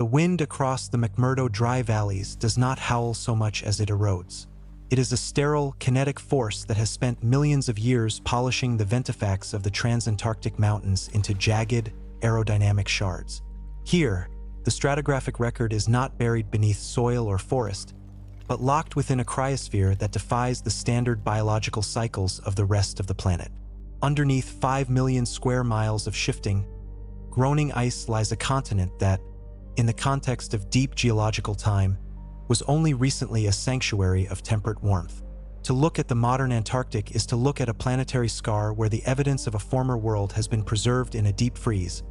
The wind across the McMurdo dry valleys does not howl so much as it erodes. It is a sterile, kinetic force that has spent millions of years polishing the ventifex of the Transantarctic Mountains into jagged, aerodynamic shards. Here, the stratigraphic record is not buried beneath soil or forest, but locked within a cryosphere that defies the standard biological cycles of the rest of the planet. Underneath 5 million square miles of shifting, groaning ice lies a continent that, in the context of deep geological time, was only recently a sanctuary of temperate warmth. To look at the modern Antarctic is to look at a planetary scar where the evidence of a former world has been preserved in a deep freeze,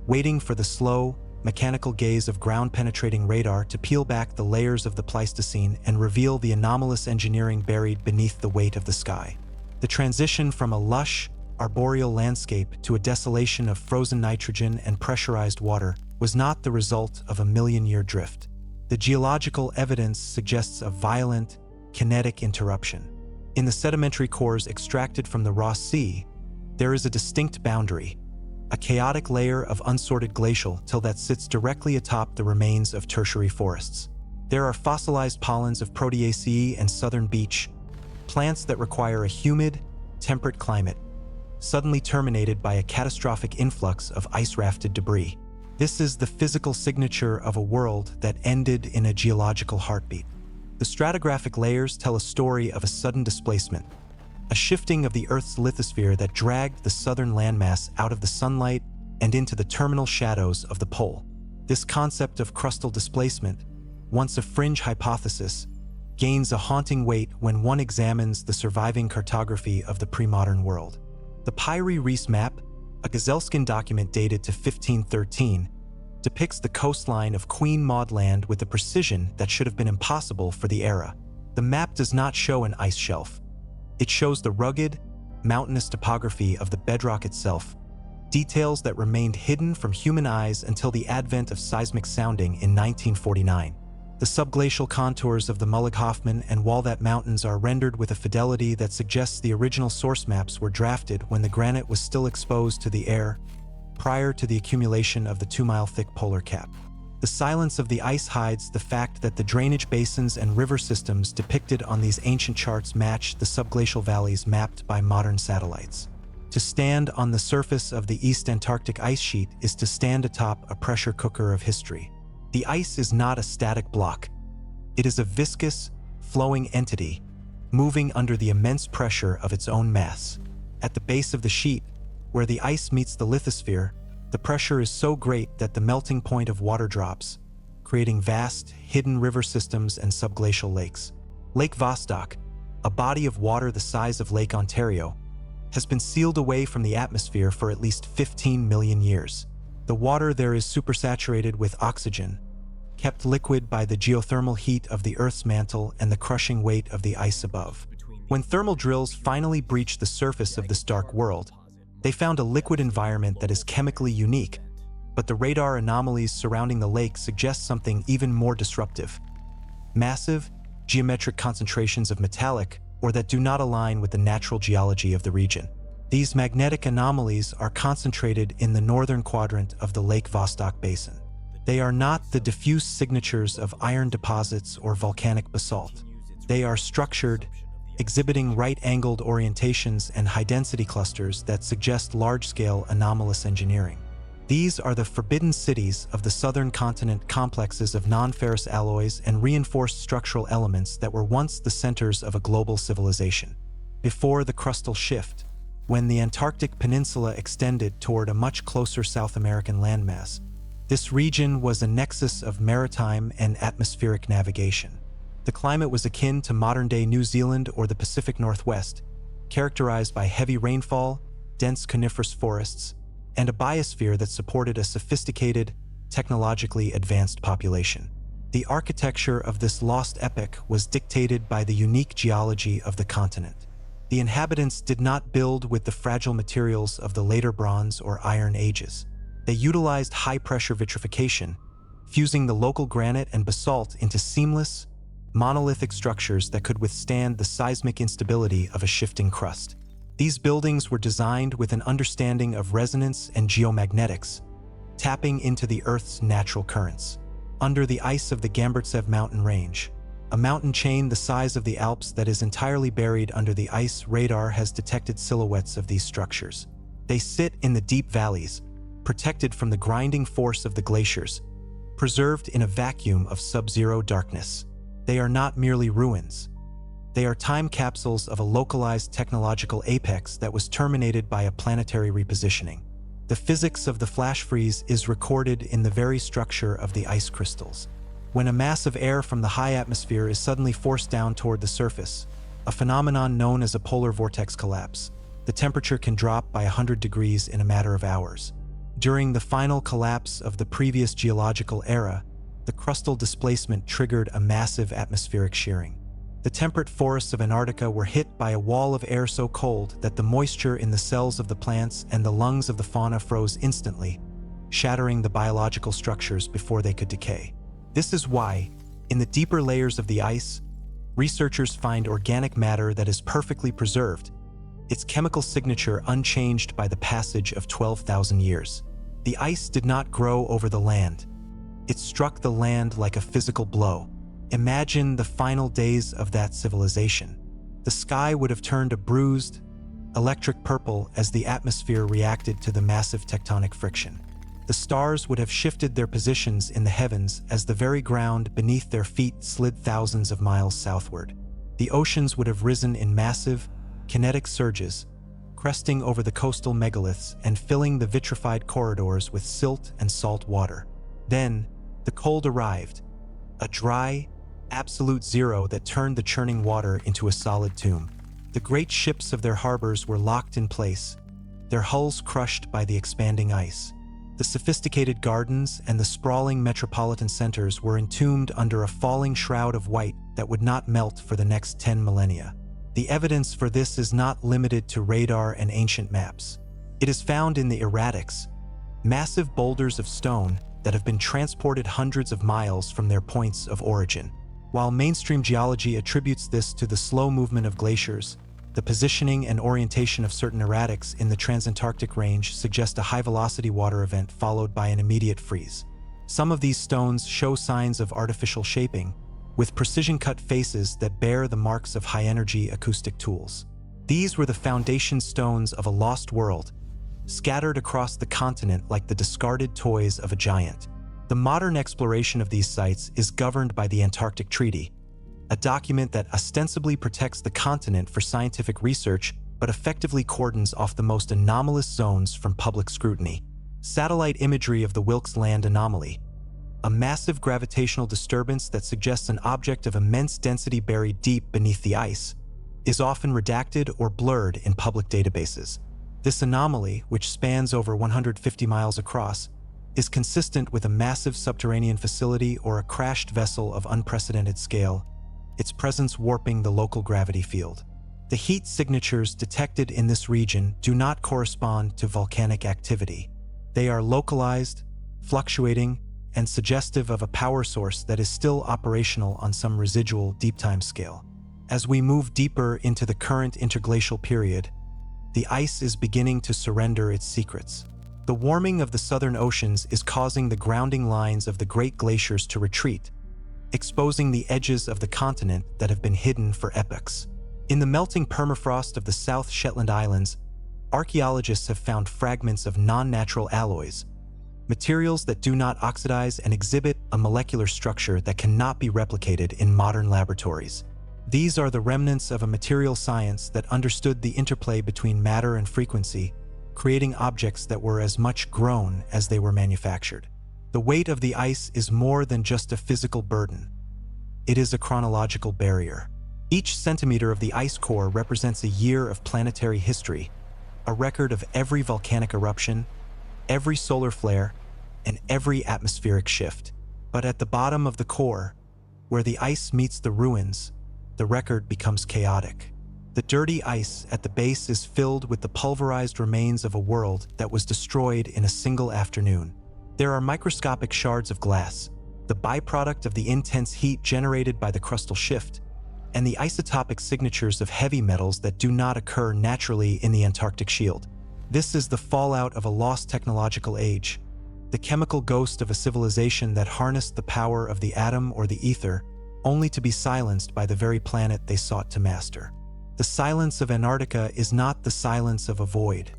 waiting for the slow, mechanical gaze of ground-penetrating radar to peel back the layers of the Pleistocene and reveal the anomalous engineering buried beneath the weight of the sky. The transition from a lush, arboreal landscape to a desolation of frozen nitrogen and pressurized water was not the result of a million-year drift. The geological evidence suggests a violent, kinetic interruption. In the sedimentary cores extracted from the Ross Sea, there is a distinct boundary, a chaotic layer of unsorted glacial till that sits directly atop the remains of tertiary forests. There are fossilized pollens of Proteaceae and southern beech, plants that require a humid, temperate climate, suddenly terminated by a catastrophic influx of ice-rafted debris. This is the physical signature of a world that ended in a geological heartbeat. The stratigraphic layers tell a story of a sudden displacement, a shifting of the Earth's lithosphere that dragged the southern landmass out of the sunlight and into the terminal shadows of the pole. This concept of crustal displacement, once a fringe hypothesis, gains a haunting weight when one examines the surviving cartography of the pre-modern world. The Pyrie Reis map, a Gazelskin document dated to 1513, depicts the coastline of Queen Maud Land with a precision that should have been impossible for the era. The map does not show an ice shelf. It shows the rugged, mountainous topography of the bedrock itself, details that remained hidden from human eyes until the advent of seismic sounding in 1949. The subglacial contours of the Mullig-Hoffman and Waldat Mountains are rendered with a fidelity that suggests the original source maps were drafted when the granite was still exposed to the air, prior to the accumulation of the 2-mile-thick polar cap. The silence of the ice hides the fact that the drainage basins and river systems depicted on these ancient charts match the subglacial valleys mapped by modern satellites. To stand on the surface of the East Antarctic ice sheet is to stand atop a pressure cooker of history. The ice is not a static block. It is a viscous, flowing entity, moving under the immense pressure of its own mass. At the base of the sheet, where the ice meets the lithosphere, the pressure is so great that the melting point of water drops, creating vast, hidden river systems and subglacial lakes. Lake Vostok, a body of water the size of Lake Ontario, has been sealed away from the atmosphere for at least 15 million years. The water there is supersaturated with oxygen, kept liquid by the geothermal heat of the Earth's mantle and the crushing weight of the ice above. When thermal drills finally breached the surface of this dark world, they found a liquid environment that is chemically unique, but the radar anomalies surrounding the lake suggest something even more disruptive. Massive, geometric concentrations of metallic, or that do not align with the natural geology of the region. These magnetic anomalies are concentrated in the northern quadrant of the Lake Vostok Basin. They are not the diffuse signatures of iron deposits or volcanic basalt. They are structured, exhibiting right-angled orientations and high-density clusters that suggest large-scale anomalous engineering. These are the forbidden cities of the southern continent, complexes of non-ferrous alloys and reinforced structural elements that were once the centers of a global civilization. Before the crustal shift, when the Antarctic Peninsula extended toward a much closer South American landmass, this region was a nexus of maritime and atmospheric navigation. The climate was akin to modern-day New Zealand or the Pacific Northwest, characterized by heavy rainfall, dense coniferous forests, and a biosphere that supported a sophisticated, technologically advanced population. The architecture of this lost epoch was dictated by the unique geology of the continent. The inhabitants did not build with the fragile materials of the later Bronze or Iron Ages. They utilized high-pressure vitrification, fusing the local granite and basalt into seamless, monolithic structures that could withstand the seismic instability of a shifting crust. These buildings were designed with an understanding of resonance and geomagnetics, tapping into the Earth's natural currents. under the ice of the Gamburtsev mountain range, a mountain chain the size of the Alps that is entirely buried under the ice. Radar has detected silhouettes of these structures. They sit in the deep valleys, protected from the grinding force of the glaciers, preserved in a vacuum of sub-zero darkness. They are not merely ruins. They are time capsules of a localized technological apex that was terminated by a planetary repositioning. The physics of the flash freeze is recorded in the very structure of the ice crystals. When a mass of air from the high atmosphere is suddenly forced down toward the surface, a phenomenon known as a polar vortex collapse, the temperature can drop by 100 degrees in a matter of hours. During the final collapse of the previous geological era, the crustal displacement triggered a massive atmospheric shearing. The temperate forests of Antarctica were hit by a wall of air so cold that the moisture in the cells of the plants and the lungs of the fauna froze instantly, shattering the biological structures before they could decay. This is why, in the deeper layers of the ice, researchers find organic matter that is perfectly preserved, its chemical signature unchanged by the passage of 12,000 years. The ice did not grow over the land. It struck the land like a physical blow. Imagine the final days of that civilization. The sky would have turned a bruised, electric purple as the atmosphere reacted to the massive tectonic friction. The stars would have shifted their positions in the heavens as the very ground beneath their feet slid thousands of miles southward. The oceans would have risen in massive, kinetic surges, cresting over the coastal megaliths and filling the vitrified corridors with silt and salt water. Then, the cold arrived, a dry, absolute zero that turned the churning water into a solid tomb. The great ships of their harbors were locked in place, their hulls crushed by the expanding ice. The sophisticated gardens and the sprawling metropolitan centers were entombed under a falling shroud of white that would not melt for the next 10 millennia. The evidence for this is not limited to radar and ancient maps. It is found in the erratics, massive boulders of stone that have been transported hundreds of miles from their points of origin. While mainstream geology attributes this to the slow movement of glaciers, the positioning and orientation of certain erratics in the transantarctic range suggest a high-velocity water event followed by an immediate freeze. Some of these stones show signs of artificial shaping, with precision-cut faces that bear the marks of high-energy acoustic tools. These were the foundation stones of a lost world, scattered across the continent like the discarded toys of a giant. The modern exploration of these sites is governed by the Antarctic Treaty, a document that ostensibly protects the continent for scientific research but effectively cordons off the most anomalous zones from public scrutiny. Satellite imagery of the Wilkes Land Anomaly, a massive gravitational disturbance that suggests an object of immense density buried deep beneath the ice, is often redacted or blurred in public databases. This anomaly, which spans over 150 miles across, is consistent with a massive subterranean facility or a crashed vessel of unprecedented scale, its presence warping the local gravity field. The heat signatures detected in this region do not correspond to volcanic activity. They are localized, fluctuating, and suggestive of a power source that is still operational on some residual deep time scale. As we move deeper into the current interglacial period, the ice is beginning to surrender its secrets. The warming of the southern oceans is causing the grounding lines of the great glaciers to retreat, exposing the edges of the continent that have been hidden for epochs. In the melting permafrost of the South Shetland Islands, archaeologists have found fragments of non-natural alloys, materials that do not oxidize and exhibit a molecular structure that cannot be replicated in modern laboratories. These are the remnants of a material science that understood the interplay between matter and frequency, creating objects that were as much grown as they were manufactured. The weight of the ice is more than just a physical burden. It is a chronological barrier. Each centimeter of the ice core represents a year of planetary history, a record of every volcanic eruption, every solar flare, and every atmospheric shift. But at the bottom of the core, where the ice meets the ruins, the record becomes chaotic. The dirty ice at the base is filled with the pulverized remains of a world that was destroyed in a single afternoon. There are microscopic shards of glass, the byproduct of the intense heat generated by the crustal shift, and the isotopic signatures of heavy metals that do not occur naturally in the Antarctic shield. This is the fallout of a lost technological age, the chemical ghost of a civilization that harnessed the power of the atom or the ether, only to be silenced by the very planet they sought to master. The silence of Antarctica is not the silence of a void.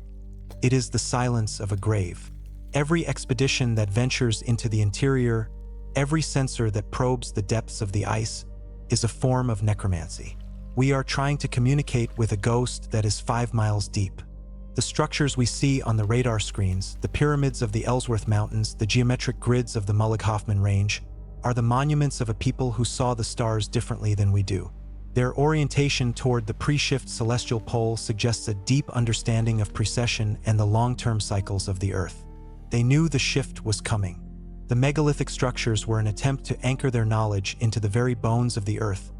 It is the silence of a grave. Every expedition that ventures into the interior, every sensor that probes the depths of the ice, is a form of necromancy. We are trying to communicate with a ghost that is 5 miles deep. The structures we see on the radar screens, the pyramids of the Ellsworth Mountains, the geometric grids of the Mullig-Hoffman Range, are the monuments of a people who saw the stars differently than we do. Their orientation toward the pre-shift celestial pole suggests a deep understanding of precession and the long-term cycles of the Earth. They knew the shift was coming. The megalithic structures were an attempt to anchor their knowledge into the very bones of the Earth,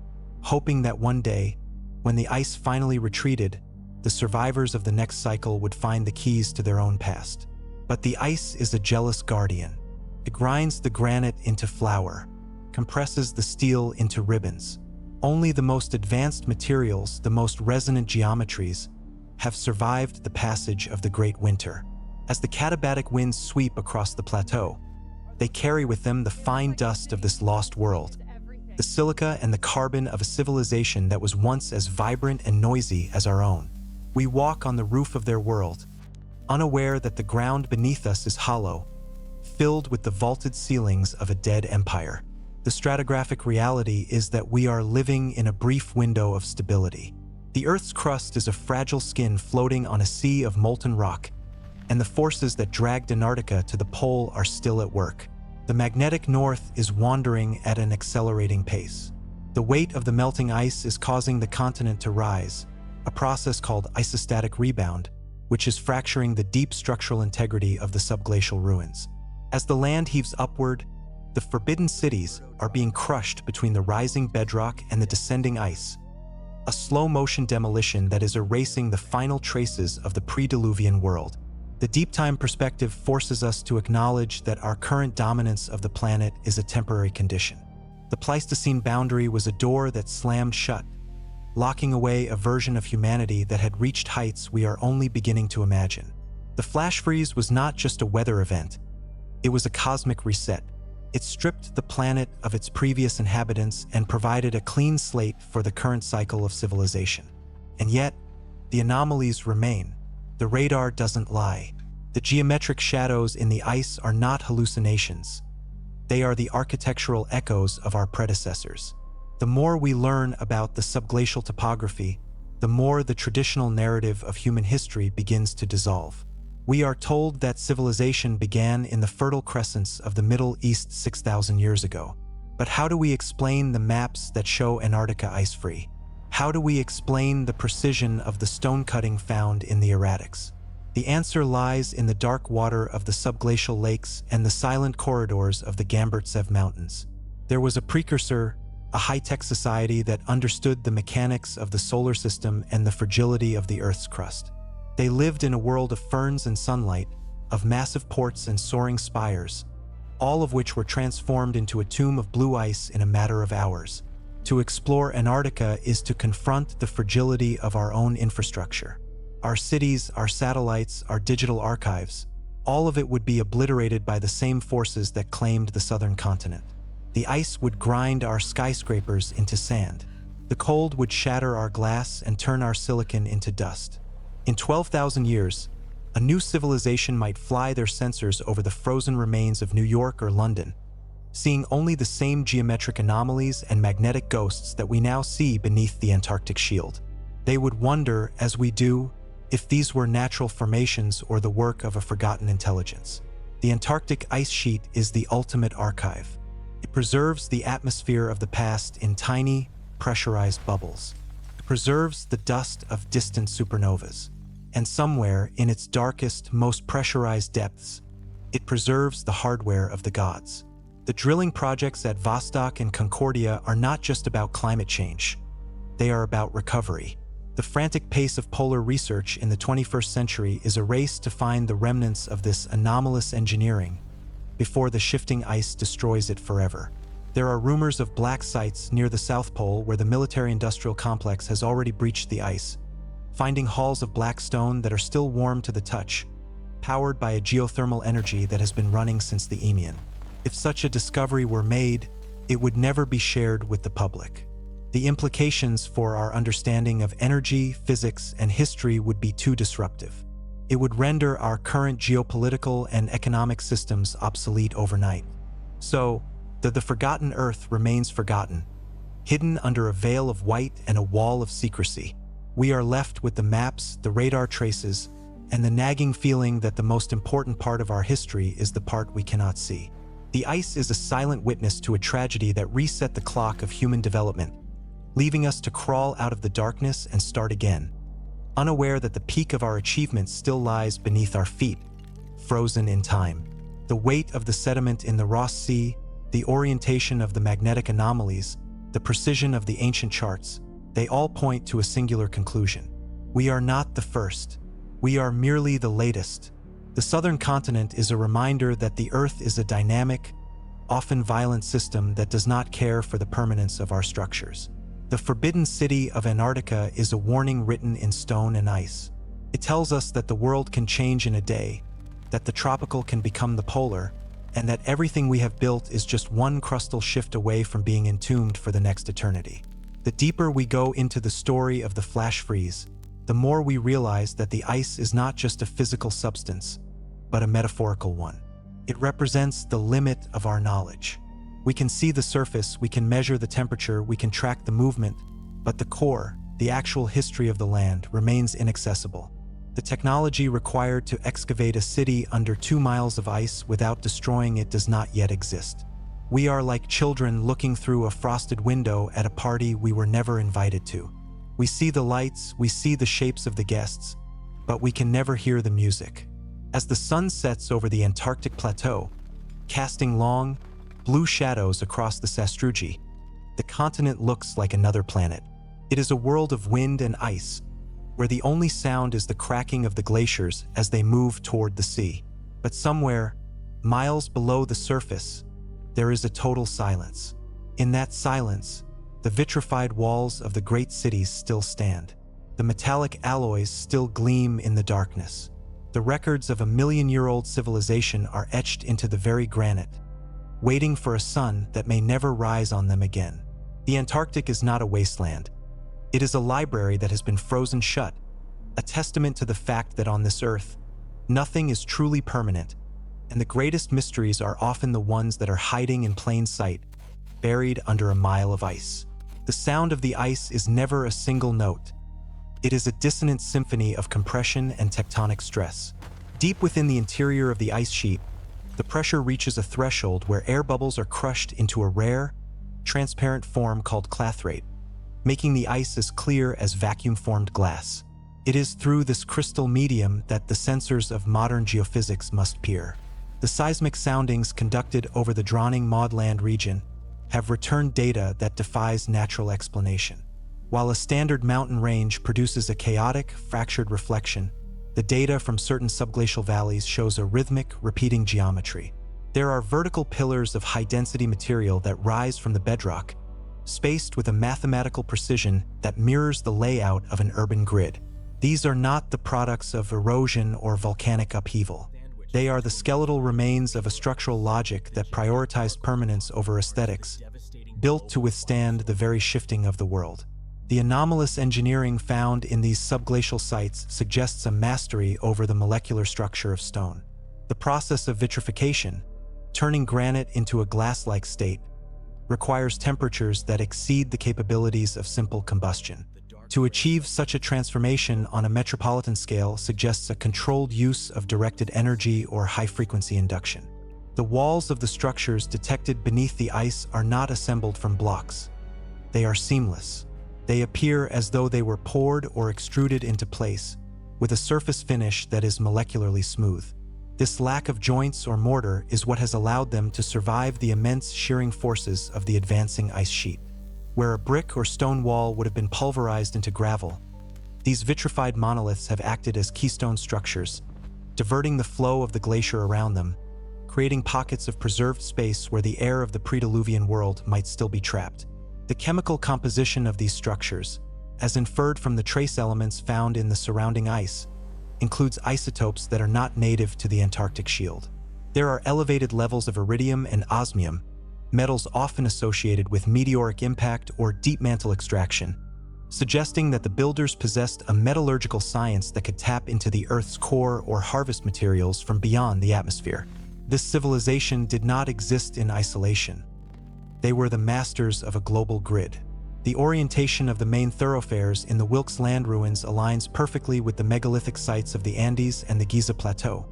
hoping that one day, when the ice finally retreated, the survivors of the next cycle would find the keys to their own past. But the ice is a jealous guardian. It grinds the granite into flour, compresses the steel into ribbons. Only the most advanced materials, the most resonant geometries, have survived the passage of the Great Winter. As the katabatic winds sweep across the plateau, they carry with them the fine dust of this lost world, the silica and the carbon of a civilization that was once as vibrant and noisy as our own. We walk on the roof of their world, unaware that the ground beneath us is hollow, filled with the vaulted ceilings of a dead empire. The stratigraphic reality is that we are living in a brief window of stability. The Earth's crust is a fragile skin floating on a sea of molten rock, and the forces that dragged Antarctica to the pole are still at work. The magnetic north is wandering at an accelerating pace. The weight of the melting ice is causing the continent to rise, a process called isostatic rebound, which is fracturing the deep structural integrity of the subglacial ruins. As the land heaves upward, the forbidden cities are being crushed between the rising bedrock and the descending ice, a slow-motion demolition that is erasing the final traces of the pre-Diluvian world. The deep-time perspective forces us to acknowledge that our current dominance of the planet is a temporary condition. The Pleistocene boundary was a door that slammed shut, locking away a version of humanity that had reached heights we are only beginning to imagine. The flash freeze was not just a weather event, it was a cosmic reset. It stripped the planet of its previous inhabitants and provided a clean slate for the current cycle of civilization. And yet, the anomalies remain. The radar doesn't lie. The geometric shadows in the ice are not hallucinations. They are the architectural echoes of our predecessors. The more we learn about the subglacial topography, the more the traditional narrative of human history begins to dissolve. We are told that civilization began in the Fertile Crescents of the Middle East 6,000 years ago. But how do we explain the maps that show Antarctica ice-free? How do we explain the precision of the stone cutting found in the erratics? The answer lies in the dark water of the subglacial lakes and the silent corridors of the Gamburtsev Mountains. There was a precursor, a high-tech society that understood the mechanics of the solar system and the fragility of the Earth's crust. They lived in a world of ferns and sunlight, of massive ports and soaring spires, all of which were transformed into a tomb of blue ice in a matter of hours. To explore Antarctica is to confront the fragility of our own infrastructure. Our cities, our satellites, our digital archives, all of it would be obliterated by the same forces that claimed the southern continent. The ice would grind our skyscrapers into sand. The cold would shatter our glass and turn our silicon into dust. In 12,000 years, a new civilization might fly their sensors over the frozen remains of New York or London, seeing only the same geometric anomalies and magnetic ghosts that we now see beneath the Antarctic shield. They would wonder, as we do, if these were natural formations or the work of a forgotten intelligence. The Antarctic ice sheet is the ultimate archive. It preserves the atmosphere of the past in tiny, pressurized bubbles. It preserves the dust of distant supernovas. And somewhere in its darkest, most pressurized depths, it preserves the hardware of the gods. The drilling projects at Vostok and Concordia are not just about climate change. They are about recovery. The frantic pace of polar research in the 21st century is a race to find the remnants of this anomalous engineering before the shifting ice destroys it forever. There are rumors of black sites near the South Pole where the military-industrial complex has already breached the ice, finding halls of black stone that are still warm to the touch, powered by a geothermal energy that has been running since the Eemian. If such a discovery were made, it would never be shared with the public. The implications for our understanding of energy, physics, and history would be too disruptive. It would render our current geopolitical and economic systems obsolete overnight. So, the forgotten Earth remains forgotten, hidden under a veil of white and a wall of secrecy. We are left with the maps, the radar traces, and the nagging feeling that the most important part of our history is the part we cannot see. The ice is a silent witness to a tragedy that reset the clock of human development, leaving us to crawl out of the darkness and start again, unaware that the peak of our achievements still lies beneath our feet, frozen in time. The weight of the sediment in the Ross Sea, the orientation of the magnetic anomalies, the precision of the ancient charts, they all point to a singular conclusion. We are not the first. We are merely the latest. The southern continent is a reminder that the Earth is a dynamic, often violent system that does not care for the permanence of our structures. The forbidden city of Antarctica is a warning written in stone and ice. It tells us that the world can change in a day, that the tropical can become the polar, and that everything we have built is just one crustal shift away from being entombed for the next eternity. The deeper we go into the story of the flash freeze, the more we realize that the ice is not just a physical substance, but a metaphorical one. It represents the limit of our knowledge. We can see the surface, we can measure the temperature, we can track the movement, but the core, the actual history of the land, remains inaccessible. The technology required to excavate a city under 2 miles of ice without destroying it does not yet exist. We are like children looking through a frosted window at a party we were never invited to. We see the lights, we see the shapes of the guests, but we can never hear the music. As the sun sets over the Antarctic plateau, casting long, blue shadows across the sastrugi, the continent looks like another planet. It is a world of wind and ice, where the only sound is the cracking of the glaciers as they move toward the sea. But somewhere, miles below the surface, there is a total silence. In that silence, the vitrified walls of the great cities still stand. The metallic alloys still gleam in the darkness. The records of a million-year-old civilization are etched into the very granite, waiting for a sun that may never rise on them again. The Antarctic is not a wasteland. It is a library that has been frozen shut, a testament to the fact that on this Earth, nothing is truly permanent, and the greatest mysteries are often the ones that are hiding in plain sight, buried under a mile of ice. The sound of the ice is never a single note. It is a dissonant symphony of compression and tectonic stress. Deep within the interior of the ice sheet, the pressure reaches a threshold where air bubbles are crushed into a rare, transparent form called clathrate, making the ice as clear as vacuum-formed glass. It is through this crystal medium that the sensors of modern geophysics must peer. The seismic soundings conducted over the Groaning Maudland region have returned data that defies natural explanation. While a standard mountain range produces a chaotic, fractured reflection, the data from certain subglacial valleys shows a rhythmic, repeating geometry. There are vertical pillars of high-density material that rise from the bedrock, spaced with a mathematical precision that mirrors the layout of an urban grid. These are not the products of erosion or volcanic upheaval. They are the skeletal remains of a structural logic that prioritized permanence over aesthetics, built to withstand the very shifting of the world. The anomalous engineering found in these subglacial sites suggests a mastery over the molecular structure of stone. The process of vitrification, turning granite into a glass-like state, requires temperatures that exceed the capabilities of simple combustion. To achieve such a transformation on a metropolitan scale suggests a controlled use of directed energy or high-frequency induction. The walls of the structures detected beneath the ice are not assembled from blocks. They are seamless. They appear as though they were poured or extruded into place, with a surface finish that is molecularly smooth. This lack of joints or mortar is what has allowed them to survive the immense shearing forces of the advancing ice sheet. Where a brick or stone wall would have been pulverized into gravel, these vitrified monoliths have acted as keystone structures, diverting the flow of the glacier around them, creating pockets of preserved space where the air of the pre-Diluvian world might still be trapped. The chemical composition of these structures, as inferred from the trace elements found in the surrounding ice, includes isotopes that are not native to the Antarctic shield. There are elevated levels of iridium and osmium, metals often associated with meteoric impact or deep mantle extraction, suggesting that the builders possessed a metallurgical science that could tap into the Earth's core or harvest materials from beyond the atmosphere. This civilization did not exist in isolation. They were the masters of a global grid. The orientation of the main thoroughfares in the Wilkes Land ruins aligns perfectly with the megalithic sites of the Andes and the Giza Plateau,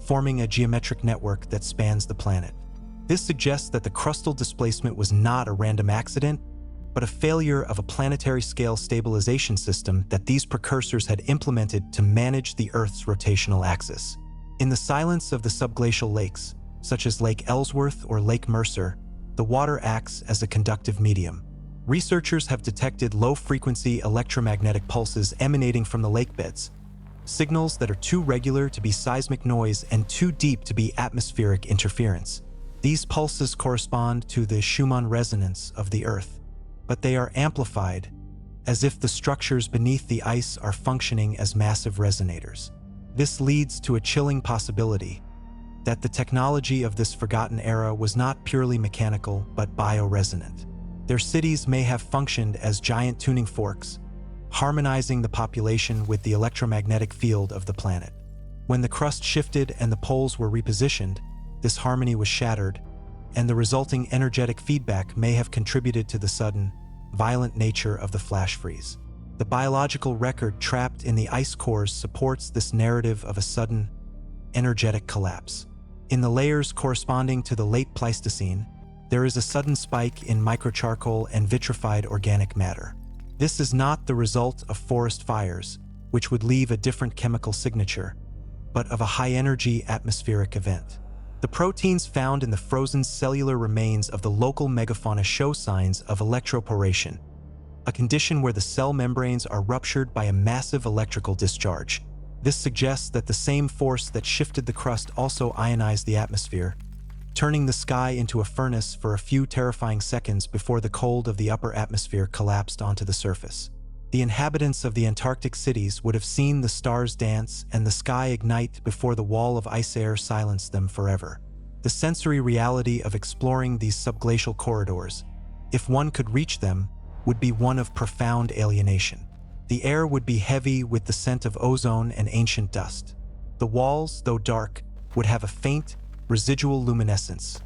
forming a geometric network that spans the planet. This suggests that the crustal displacement was not a random accident, but a failure of a planetary-scale stabilization system that these precursors had implemented to manage the Earth's rotational axis. In the silence of the subglacial lakes, such as Lake Ellsworth or Lake Mercer, the water acts as a conductive medium. Researchers have detected low-frequency electromagnetic pulses emanating from the lake beds, signals that are too regular to be seismic noise and too deep to be atmospheric interference. These pulses correspond to the Schumann resonance of the Earth, but they are amplified, as if the structures beneath the ice are functioning as massive resonators. This leads to a chilling possibility that the technology of this forgotten era was not purely mechanical but bioresonant. Their cities may have functioned as giant tuning forks, harmonizing the population with the electromagnetic field of the planet. When the crust shifted and the poles were repositioned, this harmony was shattered, and the resulting energetic feedback may have contributed to the sudden, violent nature of the flash freeze. The biological record trapped in the ice cores supports this narrative of a sudden, energetic collapse. In the layers corresponding to the late Pleistocene, there is a sudden spike in microcharcoal and vitrified organic matter. This is not the result of forest fires, which would leave a different chemical signature, but of a high-energy atmospheric event. The proteins found in the frozen cellular remains of the local megafauna show signs of electroporation, a condition where the cell membranes are ruptured by a massive electrical discharge. This suggests that the same force that shifted the crust also ionized the atmosphere, turning the sky into a furnace for a few terrifying seconds before the cold of the upper atmosphere collapsed onto the surface. The inhabitants of the Antarctic cities would have seen the stars dance and the sky ignite before the wall of ice air silenced them forever. The sensory reality of exploring these subglacial corridors, if one could reach them, would be one of profound alienation. The air would be heavy with the scent of ozone and ancient dust. The walls, though dark, would have a faint, residual luminescence,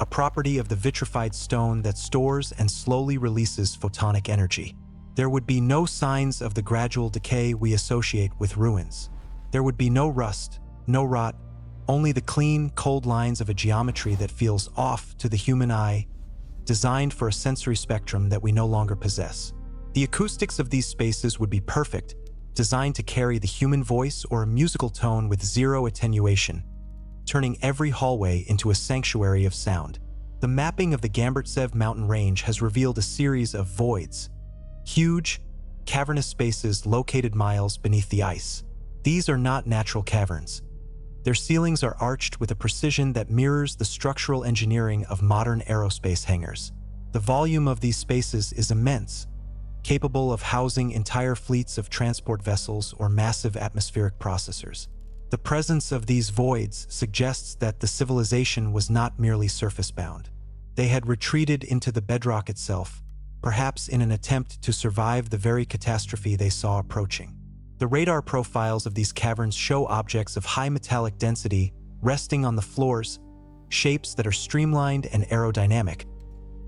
a property of the vitrified stone that stores and slowly releases photonic energy. There would be no signs of the gradual decay we associate with ruins. There would be no rust, no rot, only the clean, cold lines of a geometry that feels off to the human eye, designed for a sensory spectrum that we no longer possess. The acoustics of these spaces would be perfect, designed to carry the human voice or a musical tone with zero attenuation, turning every hallway into a sanctuary of sound. The mapping of the Gamburtsev mountain range has revealed a series of voids, huge, cavernous spaces located miles beneath the ice. These are not natural caverns. Their ceilings are arched with a precision that mirrors the structural engineering of modern aerospace hangars. The volume of these spaces is immense, capable of housing entire fleets of transport vessels or massive atmospheric processors. The presence of these voids suggests that the civilization was not merely surface-bound. They had retreated into the bedrock itself, perhaps in an attempt to survive the very catastrophe they saw approaching. The radar profiles of these caverns show objects of high metallic density resting on the floors, shapes that are streamlined and aerodynamic,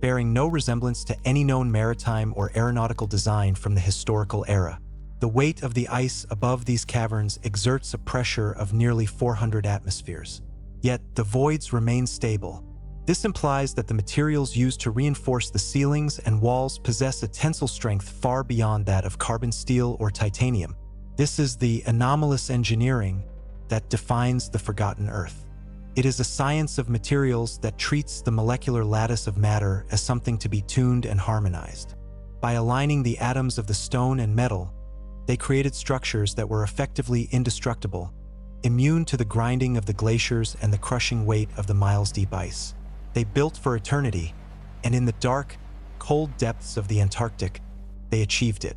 bearing no resemblance to any known maritime or aeronautical design from the historical era. The weight of the ice above these caverns exerts a pressure of nearly 400 atmospheres. Yet the voids remain stable. This implies that the materials used to reinforce the ceilings and walls possess a tensile strength far beyond that of carbon steel or titanium. This is the anomalous engineering that defines the forgotten Earth. It is a science of materials that treats the molecular lattice of matter as something to be tuned and harmonized. By aligning the atoms of the stone and metal, they created structures that were effectively indestructible, immune to the grinding of the glaciers and the crushing weight of the miles-deep ice. They built for eternity, and in the dark, cold depths of the Antarctic, they achieved it.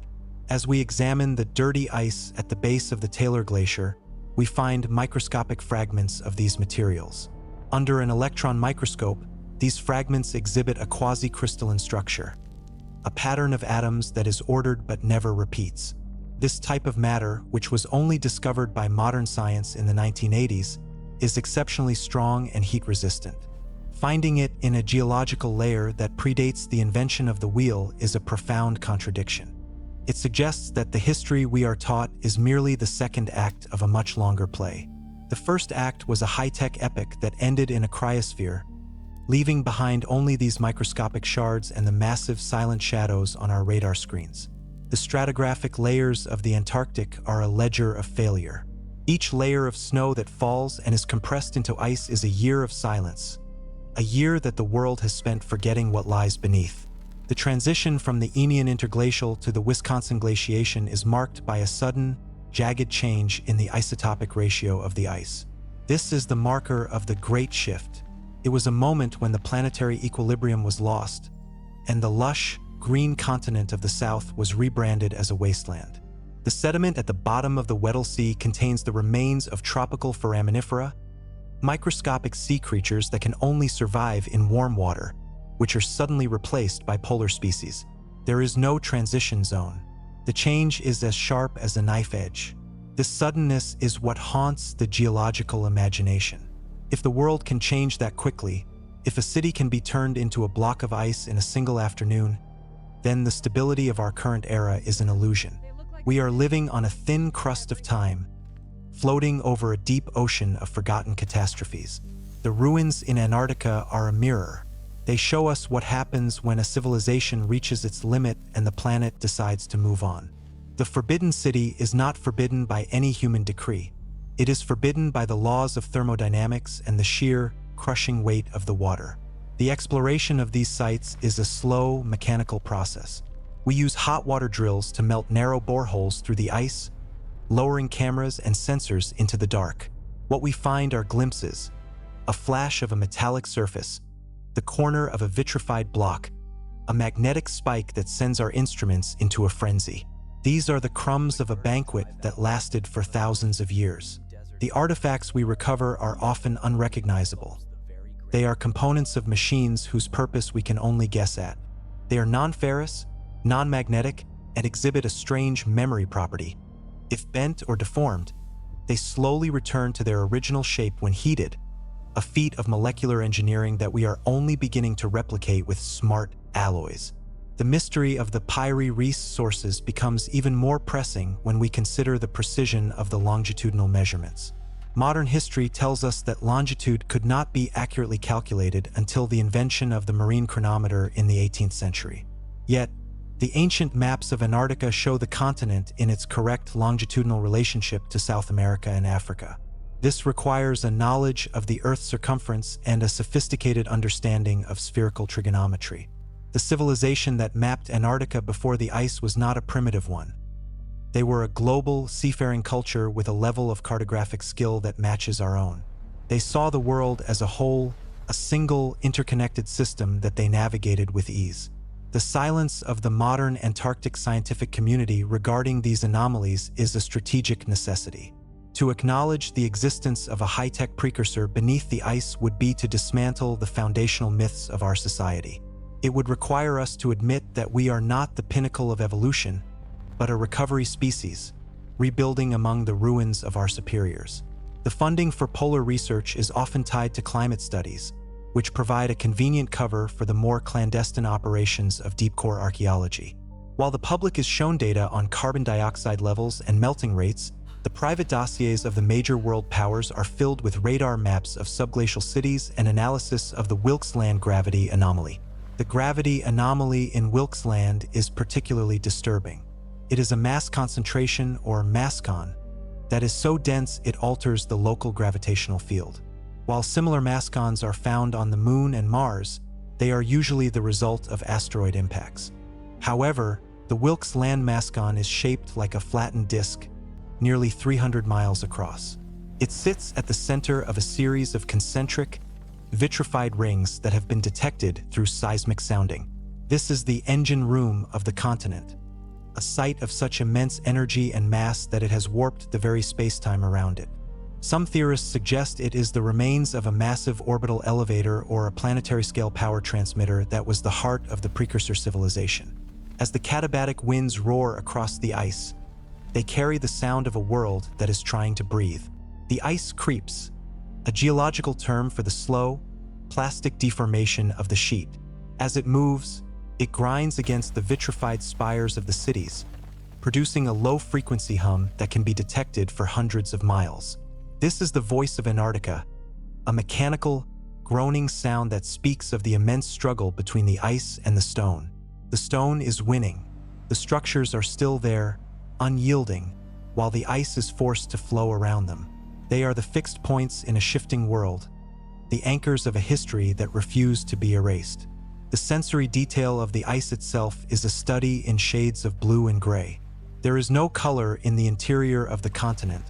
As we examine the dirty ice at the base of the Taylor Glacier, we find microscopic fragments of these materials. Under an electron microscope, these fragments exhibit a quasi-crystalline structure, a pattern of atoms that is ordered but never repeats. This type of matter, which was only discovered by modern science in the 1980s, is exceptionally strong and heat-resistant. Finding it in a geological layer that predates the invention of the wheel is a profound contradiction. It suggests that the history we are taught is merely the second act of a much longer play. The first act was a high-tech epic that ended in a cryosphere, leaving behind only these microscopic shards and the massive silent shadows on our radar screens. The stratigraphic layers of the Antarctic are a ledger of failure. Each layer of snow that falls and is compressed into ice is a year of silence, a year that the world has spent forgetting what lies beneath. The transition from the Eemian interglacial to the Wisconsin glaciation is marked by a sudden, jagged change in the isotopic ratio of the ice. This is the marker of the Great Shift. It was a moment when the planetary equilibrium was lost, and the lush, green continent of the South was rebranded as a wasteland. The sediment at the bottom of the Weddell Sea contains the remains of tropical foraminifera, microscopic sea creatures that can only survive in warm water, which are suddenly replaced by polar species. There is no transition zone. The change is as sharp as a knife edge. This suddenness is what haunts the geological imagination. If the world can change that quickly, if a city can be turned into a block of ice in a single afternoon, then the stability of our current era is an illusion. We are living on a thin crust of time, floating over a deep ocean of forgotten catastrophes. The ruins in Antarctica are a mirror. They show us what happens when a civilization reaches its limit and the planet decides to move on. The Forbidden City is not forbidden by any human decree. It is forbidden by the laws of thermodynamics and the sheer, crushing weight of the water. The exploration of these sites is a slow, mechanical process. We use hot water drills to melt narrow boreholes through the ice, lowering cameras and sensors into the dark. What we find are glimpses, a flash of a metallic surface, the corner of a vitrified block, a magnetic spike that sends our instruments into a frenzy. These are the crumbs of a banquet that lasted for thousands of years. The artifacts we recover are often unrecognizable. They are components of machines whose purpose we can only guess at. They are non-ferrous, non-magnetic, and exhibit a strange memory property. If bent or deformed, they slowly return to their original shape when heated, a feat of molecular engineering that we are only beginning to replicate with smart alloys. The mystery of the Pyrie Reese sources becomes even more pressing when we consider the precision of the longitudinal measurements. Modern history tells us that longitude could not be accurately calculated until the invention of the marine chronometer in the 18th century. Yet, the ancient maps of Antarctica show the continent in its correct longitudinal relationship to South America and Africa. This requires a knowledge of the Earth's circumference and a sophisticated understanding of spherical trigonometry. The civilization that mapped Antarctica before the ice was not a primitive one. They were a global, seafaring culture with a level of cartographic skill that matches our own. They saw the world as a whole, a single, interconnected system that they navigated with ease. The silence of the modern Antarctic scientific community regarding these anomalies is a strategic necessity. To acknowledge the existence of a high-tech precursor beneath the ice would be to dismantle the foundational myths of our society. It would require us to admit that we are not the pinnacle of evolution, but a recovery species, rebuilding among the ruins of our superiors. The funding for polar research is often tied to climate studies, which provide a convenient cover for the more clandestine operations of deep-core archaeology. While the public is shown data on carbon dioxide levels and melting rates, the private dossiers of the major world powers are filled with radar maps of subglacial cities and analysis of the Wilkes Land Gravity Anomaly. The gravity anomaly in Wilkes Land is particularly disturbing. It is a mass concentration, or mascon, that is so dense it alters the local gravitational field. While similar mascons are found on the Moon and Mars, they are usually the result of asteroid impacts. However, the Wilkes Land mascon is shaped like a flattened disk, nearly 300 miles across. It sits at the center of a series of concentric, vitrified rings that have been detected through seismic sounding. This is the engine room of the continent, a site of such immense energy and mass that it has warped the very space-time around it. Some theorists suggest it is the remains of a massive orbital elevator or a planetary-scale power transmitter that was the heart of the precursor civilization. As the katabatic winds roar across the ice, they carry the sound of a world that is trying to breathe. The ice creeps, a geological term for the slow, plastic deformation of the sheet. As it moves, it grinds against the vitrified spires of the cities, producing a low-frequency hum that can be detected for hundreds of miles. This is the voice of Antarctica, a mechanical, groaning sound that speaks of the immense struggle between the ice and the stone. The stone is winning. The structures are still there, unyielding, while the ice is forced to flow around them. They are the fixed points in a shifting world, the anchors of a history that refuse to be erased. The sensory detail of the ice itself is a study in shades of blue and gray. There is no color in the interior of the continent,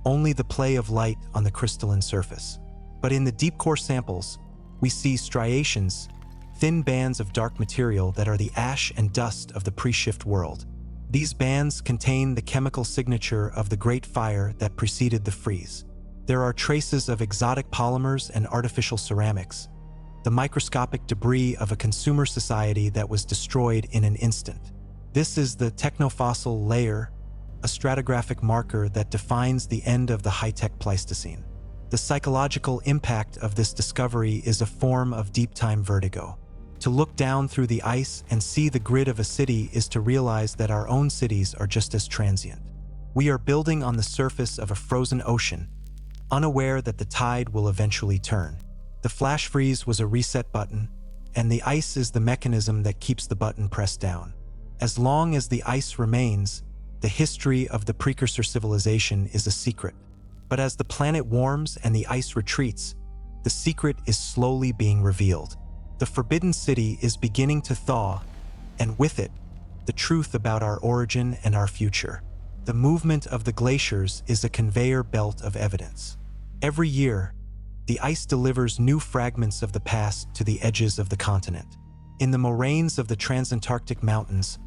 only the play of light on the crystalline surface. But in the deep core samples, we see striations, thin bands of dark material that are the ash and dust of the pre-shift world. These bands contain the chemical signature of the Great Fire that preceded the freeze. There are traces of exotic polymers and artificial ceramics, the microscopic debris of a consumer society that was destroyed in an instant. This is the technofossil layer, a stratigraphic marker that defines the end of the high-tech Pleistocene. The psychological impact of this discovery is a form of deep-time vertigo. To look down through the ice and see the grid of a city is to realize that our own cities are just as transient. We are building on the surface of a frozen ocean, unaware that the tide will eventually turn. The flash freeze was a reset button, and the ice is the mechanism that keeps the button pressed down. As long as the ice remains, the history of the precursor civilization is a secret. But as the planet warms and the ice retreats, the secret is slowly being revealed. The Forbidden City is beginning to thaw, and with it, the truth about our origin and our future. The movement of the glaciers is a conveyor belt of evidence. Every year, the ice delivers new fragments of the past to the edges of the continent. In the moraines of the Transantarctic Mountains,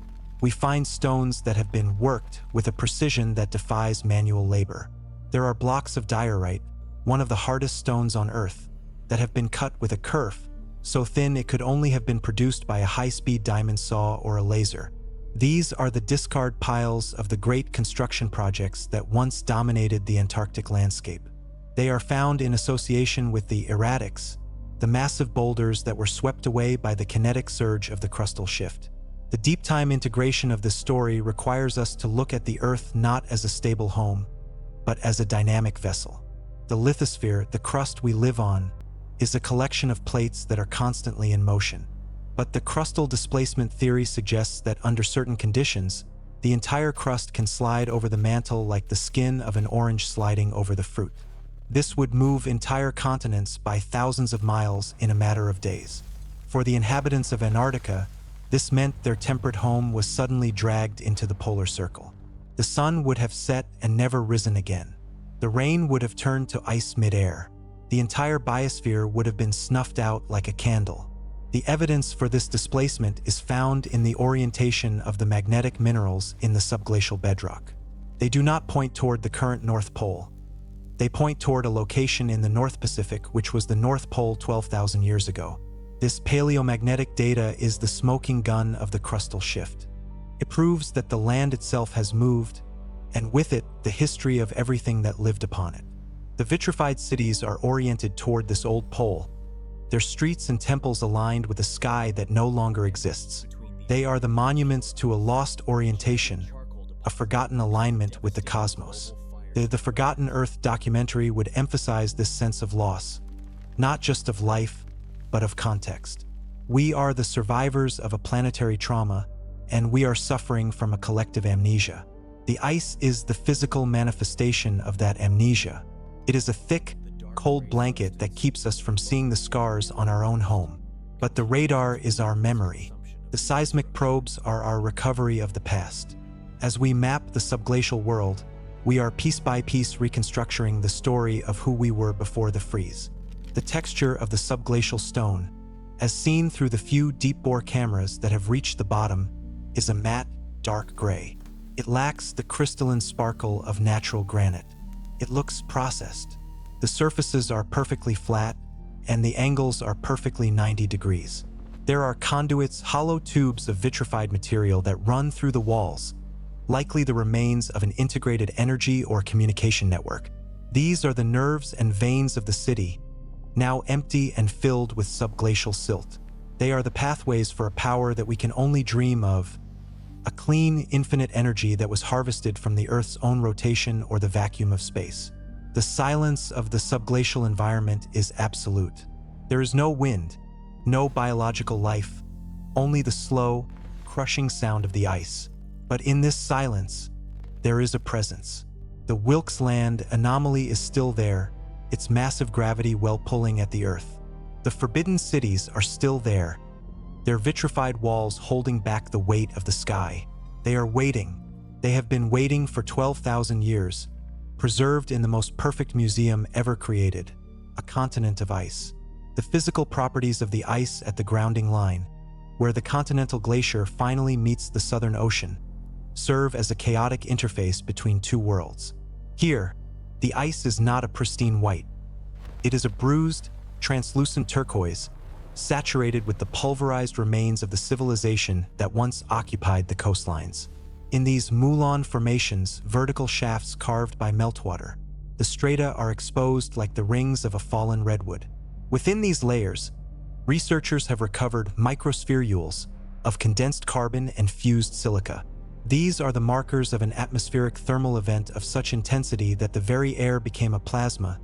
we find stones that have been worked with a precision that defies manual labor. There are blocks of diorite, one of the hardest stones on Earth, that have been cut with a kerf so thin it could only have been produced by a high-speed diamond saw or a laser. These are the discard piles of the great construction projects that once dominated the Antarctic landscape. They are found in association with the erratics, the massive boulders that were swept away by the kinetic surge of the crustal shift. The deep-time integration of this story requires us to look at the Earth not as a stable home, but as a dynamic vessel. The lithosphere, the crust we live on, is a collection of plates that are constantly in motion. But the crustal displacement theory suggests that under certain conditions, the entire crust can slide over the mantle like the skin of an orange sliding over the fruit. This would move entire continents by thousands of miles in a matter of days. For the inhabitants of Antarctica, this meant their temperate home was suddenly dragged into the polar circle. The sun would have set and never risen again. The rain would have turned to ice mid-air. The entire biosphere would have been snuffed out like a candle. The evidence for this displacement is found in the orientation of the magnetic minerals in the subglacial bedrock. They do not point toward the current North Pole. They point toward a location in the North Pacific, which was the North Pole 12,000 years ago. This paleomagnetic data is the smoking gun of the crustal shift. It proves that the land itself has moved, and with it, the history of everything that lived upon it. The vitrified cities are oriented toward this old pole, their streets and temples aligned with a sky that no longer exists. They are the monuments to a lost orientation, a forgotten alignment with the cosmos. The Forgotten Earth documentary would emphasize this sense of loss, not just of life, but of context. We are the survivors of a planetary trauma, and we are suffering from a collective amnesia. The ice is the physical manifestation of that amnesia. It is a thick, cold blanket that keeps us from seeing the scars on our own home. But the radar is our memory. The seismic probes are our recovery of the past. As we map the subglacial world, we are piece by piece reconstructing the story of who we were before the freeze. The texture of the subglacial stone, as seen through the few deep-bore cameras that have reached the bottom, is a matte, dark gray. It lacks the crystalline sparkle of natural granite. It looks processed. The surfaces are perfectly flat, and the angles are perfectly 90 degrees. There are conduits, hollow tubes of vitrified material that run through the walls, likely the remains of an integrated energy or communication network. These are the nerves and veins of the city, now empty and filled with subglacial silt. They are the pathways for a power that we can only dream of, a clean, infinite energy that was harvested from the Earth's own rotation or the vacuum of space. The silence of the subglacial environment is absolute. There is no wind, no biological life, only the slow, crushing sound of the ice. But in this silence, there is a presence. The Wilkes Land Anomaly is still there, its massive gravity well pulling at the Earth. The forbidden cities are still there, their vitrified walls holding back the weight of the sky. They are waiting. They have been waiting for 12,000 years, preserved in the most perfect museum ever created, a continent of ice. The physical properties of the ice at the grounding line, where the continental glacier finally meets the Southern Ocean, serve as a chaotic interface between two worlds. Here, the ice is not a pristine white. It is a bruised, translucent turquoise, saturated with the pulverized remains of the civilization that once occupied the coastlines. In these moulin formations, vertical shafts carved by meltwater, the strata are exposed like the rings of a fallen redwood. Within these layers, researchers have recovered microspherules of condensed carbon and fused silica. These are the markers of an atmospheric thermal event of such intensity that the very air became a plasma,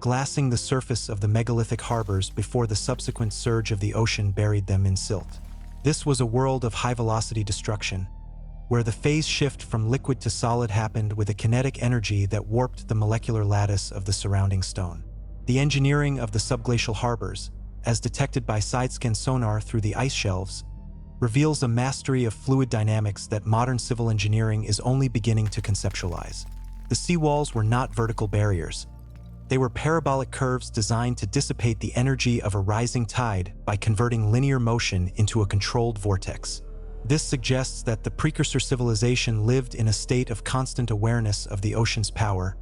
glassing the surface of the megalithic harbors before the subsequent surge of the ocean buried them in silt. This was a world of high-velocity destruction, where the phase shift from liquid to solid happened with a kinetic energy that warped the molecular lattice of the surrounding stone. The engineering of the subglacial harbors, as detected by side-scan sonar through the ice shelves, reveals a mastery of fluid dynamics that modern civil engineering is only beginning to conceptualize. The seawalls were not vertical barriers. They were parabolic curves designed to dissipate the energy of a rising tide by converting linear motion into a controlled vortex. This suggests that the precursor civilization lived in a state of constant awareness of the ocean's power,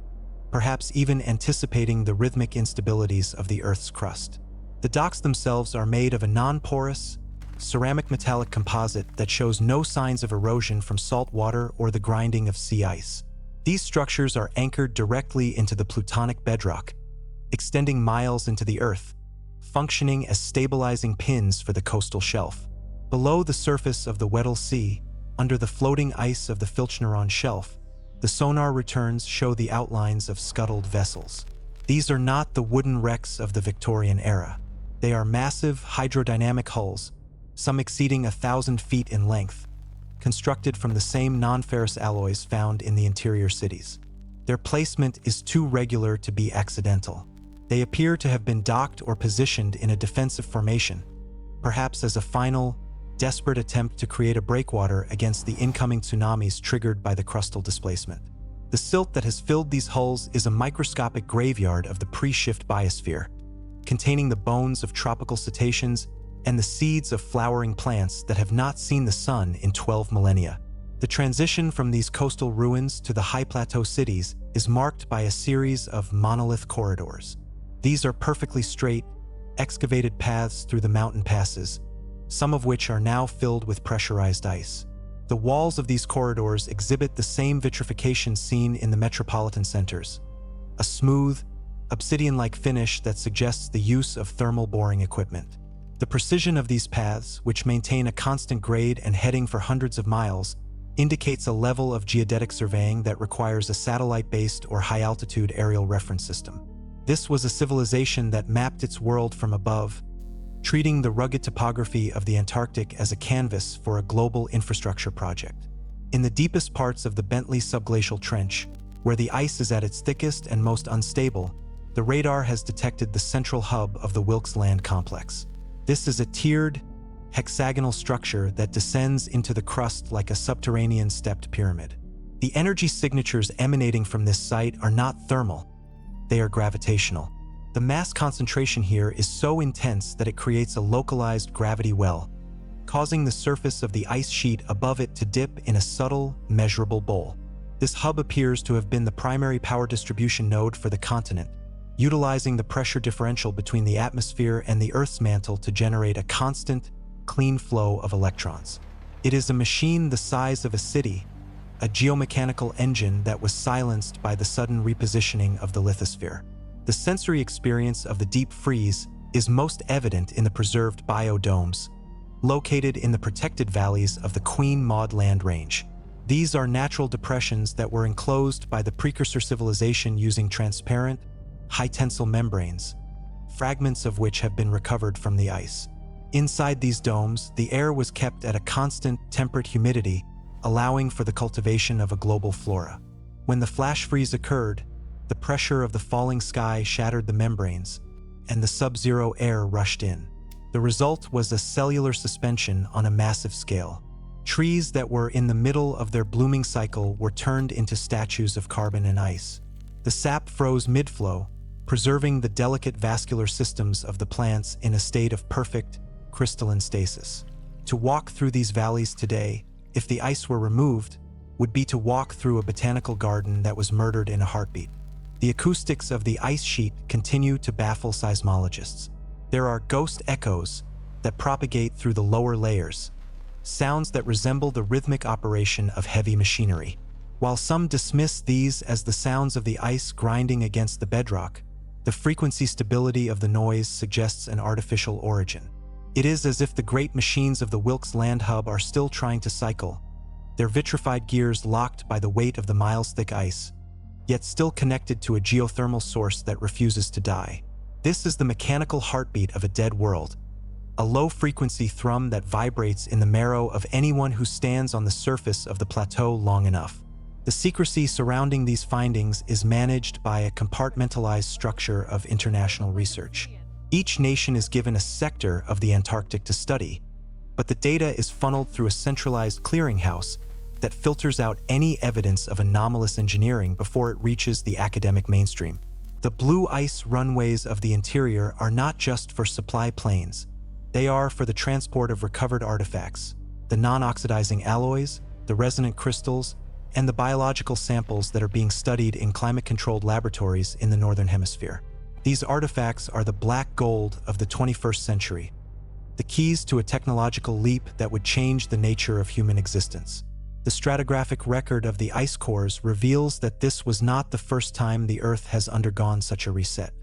perhaps even anticipating the rhythmic instabilities of the Earth's crust. The docks themselves are made of a non-porous, ceramic metallic composite that shows no signs of erosion from salt water or the grinding of sea ice. These structures are anchored directly into the plutonic bedrock, extending miles into the Earth, functioning as stabilizing pins for the coastal shelf. Below the surface of the Weddell Sea, under the floating ice of the Filchneron Shelf, the sonar returns show the outlines of scuttled vessels. These are not the wooden wrecks of the Victorian era. They are massive hydrodynamic hulls, some exceeding 1,000 feet in length, constructed from the same non-ferrous alloys found in the interior cities. Their placement is too regular to be accidental. They appear to have been docked or positioned in a defensive formation, perhaps as a final, desperate attempt to create a breakwater against the incoming tsunamis triggered by the crustal displacement. The silt that has filled these hulls is a microscopic graveyard of the pre-shift biosphere, containing the bones of tropical cetaceans and the seeds of flowering plants that have not seen the sun in 12 millennia. The transition from these coastal ruins to the high plateau cities is marked by a series of monolith corridors. These are perfectly straight, excavated paths through the mountain passes, some of which are now filled with pressurized ice. The walls of these corridors exhibit the same vitrification seen in the metropolitan centers, a smooth, obsidian-like finish that suggests the use of thermal boring equipment. The precision of these paths, which maintain a constant grade and heading for hundreds of miles, indicates a level of geodetic surveying that requires a satellite-based or high-altitude aerial reference system. This was a civilization that mapped its world from above, treating the rugged topography of the Antarctic as a canvas for a global infrastructure project. In the deepest parts of the Bentley subglacial trench, where the ice is at its thickest and most unstable, the radar has detected the central hub of the Wilkes Land complex. This is a tiered, hexagonal structure that descends into the crust like a subterranean stepped pyramid. The energy signatures emanating from this site are not thermal, they are gravitational. The mass concentration here is so intense that it creates a localized gravity well, causing the surface of the ice sheet above it to dip in a subtle, measurable bowl. This hub appears to have been the primary power distribution node for the continent, utilizing the pressure differential between the atmosphere and the Earth's mantle to generate a constant, clean flow of electrons. It is a machine the size of a city, a geomechanical engine that was silenced by the sudden repositioning of the lithosphere. The sensory experience of the deep freeze is most evident in the preserved biodomes, located in the protected valleys of the Queen Maud Land Range. These are natural depressions that were enclosed by the precursor civilization using transparent, high-tensile membranes, fragments of which have been recovered from the ice. Inside these domes, the air was kept at a constant, temperate humidity, allowing for the cultivation of a global flora. When the flash freeze occurred, the pressure of the falling sky shattered the membranes, and the sub-zero air rushed in. The result was a cellular suspension on a massive scale. Trees that were in the middle of their blooming cycle were turned into statues of carbon and ice. The sap froze mid-flow, preserving the delicate vascular systems of the plants in a state of perfect, crystalline stasis. To walk through these valleys today, if the ice were removed, would be to walk through a botanical garden that was murdered in a heartbeat. The acoustics of the ice sheet continue to baffle seismologists. There are ghost echoes that propagate through the lower layers, sounds that resemble the rhythmic operation of heavy machinery. While some dismiss these as the sounds of the ice grinding against the bedrock, the frequency stability of the noise suggests an artificial origin. It is as if the great machines of the Wilkes Land Hub are still trying to cycle, their vitrified gears locked by the weight of the miles-thick ice, yet still connected to a geothermal source that refuses to die. This is the mechanical heartbeat of a dead world, a low-frequency thrum that vibrates in the marrow of anyone who stands on the surface of the plateau long enough. The secrecy surrounding these findings is managed by a compartmentalized structure of international research. Each nation is given a sector of the Antarctic to study, but the data is funneled through a centralized clearinghouse that filters out any evidence of anomalous engineering before it reaches the academic mainstream. The blue ice runways of the interior are not just for supply planes. They are for the transport of recovered artifacts, the non-oxidizing alloys, the resonant crystals, and the biological samples that are being studied in climate-controlled laboratories in the Northern Hemisphere. These artifacts are the black gold of the 21st century, the keys to a technological leap that would change the nature of human existence. The stratigraphic record of the ice cores reveals that this was not the first time the Earth has undergone such a reset.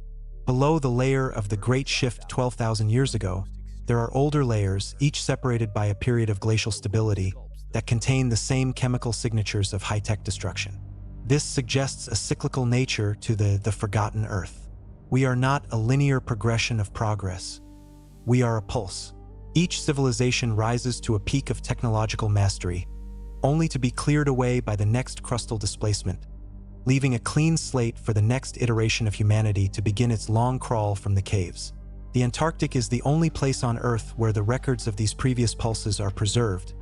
Below the layer of the Great Shift 12,000 years ago, there are older layers, each separated by a period of glacial stability, that contain the same chemical signatures of high-tech destruction. This suggests a cyclical nature to the forgotten Earth. We are not a linear progression of progress. We are a pulse. Each civilization rises to a peak of technological mastery, only to be cleared away by the next crustal displacement, leaving a clean slate for the next iteration of humanity to begin its long crawl from the caves. The Antarctic is the only place on Earth where the records of these previous pulses are preserved,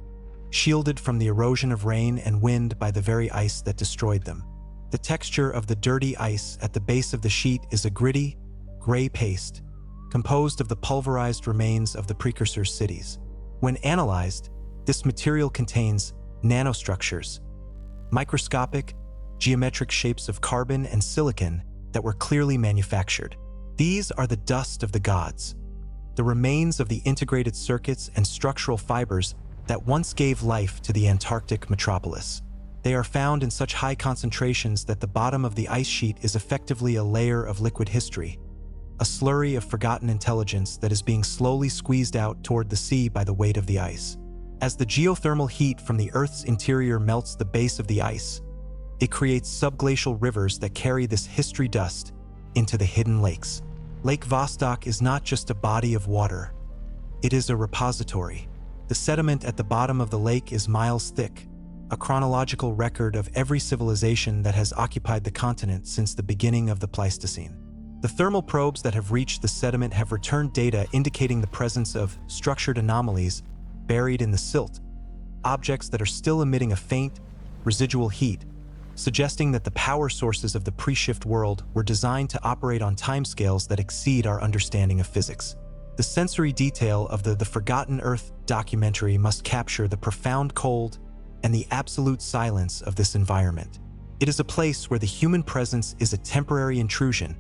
shielded from the erosion of rain and wind by the very ice that destroyed them. The texture of the dirty ice at the base of the sheet is a gritty, gray paste, composed of the pulverized remains of the precursor cities. When analyzed, this material contains nanostructures, microscopic, geometric shapes of carbon and silicon that were clearly manufactured. These are the dust of the gods, the remains of the integrated circuits and structural fibers that once gave life to the Antarctic metropolis. They are found in such high concentrations that the bottom of the ice sheet is effectively a layer of liquid history, a slurry of forgotten intelligence that is being slowly squeezed out toward the sea by the weight of the ice. As the geothermal heat from the Earth's interior melts the base of the ice, it creates subglacial rivers that carry this history dust into the hidden lakes. Lake Vostok is not just a body of water, it is a repository. The sediment at the bottom of the lake is miles thick, a chronological record of every civilization that has occupied the continent since the beginning of the Pleistocene. The thermal probes that have reached the sediment have returned data indicating the presence of structured anomalies buried in the silt, objects that are still emitting a faint, residual heat, suggesting that the power sources of the pre-shift world were designed to operate on timescales that exceed our understanding of physics. The sensory detail of the Forgotten Earth documentary must capture the profound cold and the absolute silence of this environment. It is a place where the human presence is a temporary intrusion,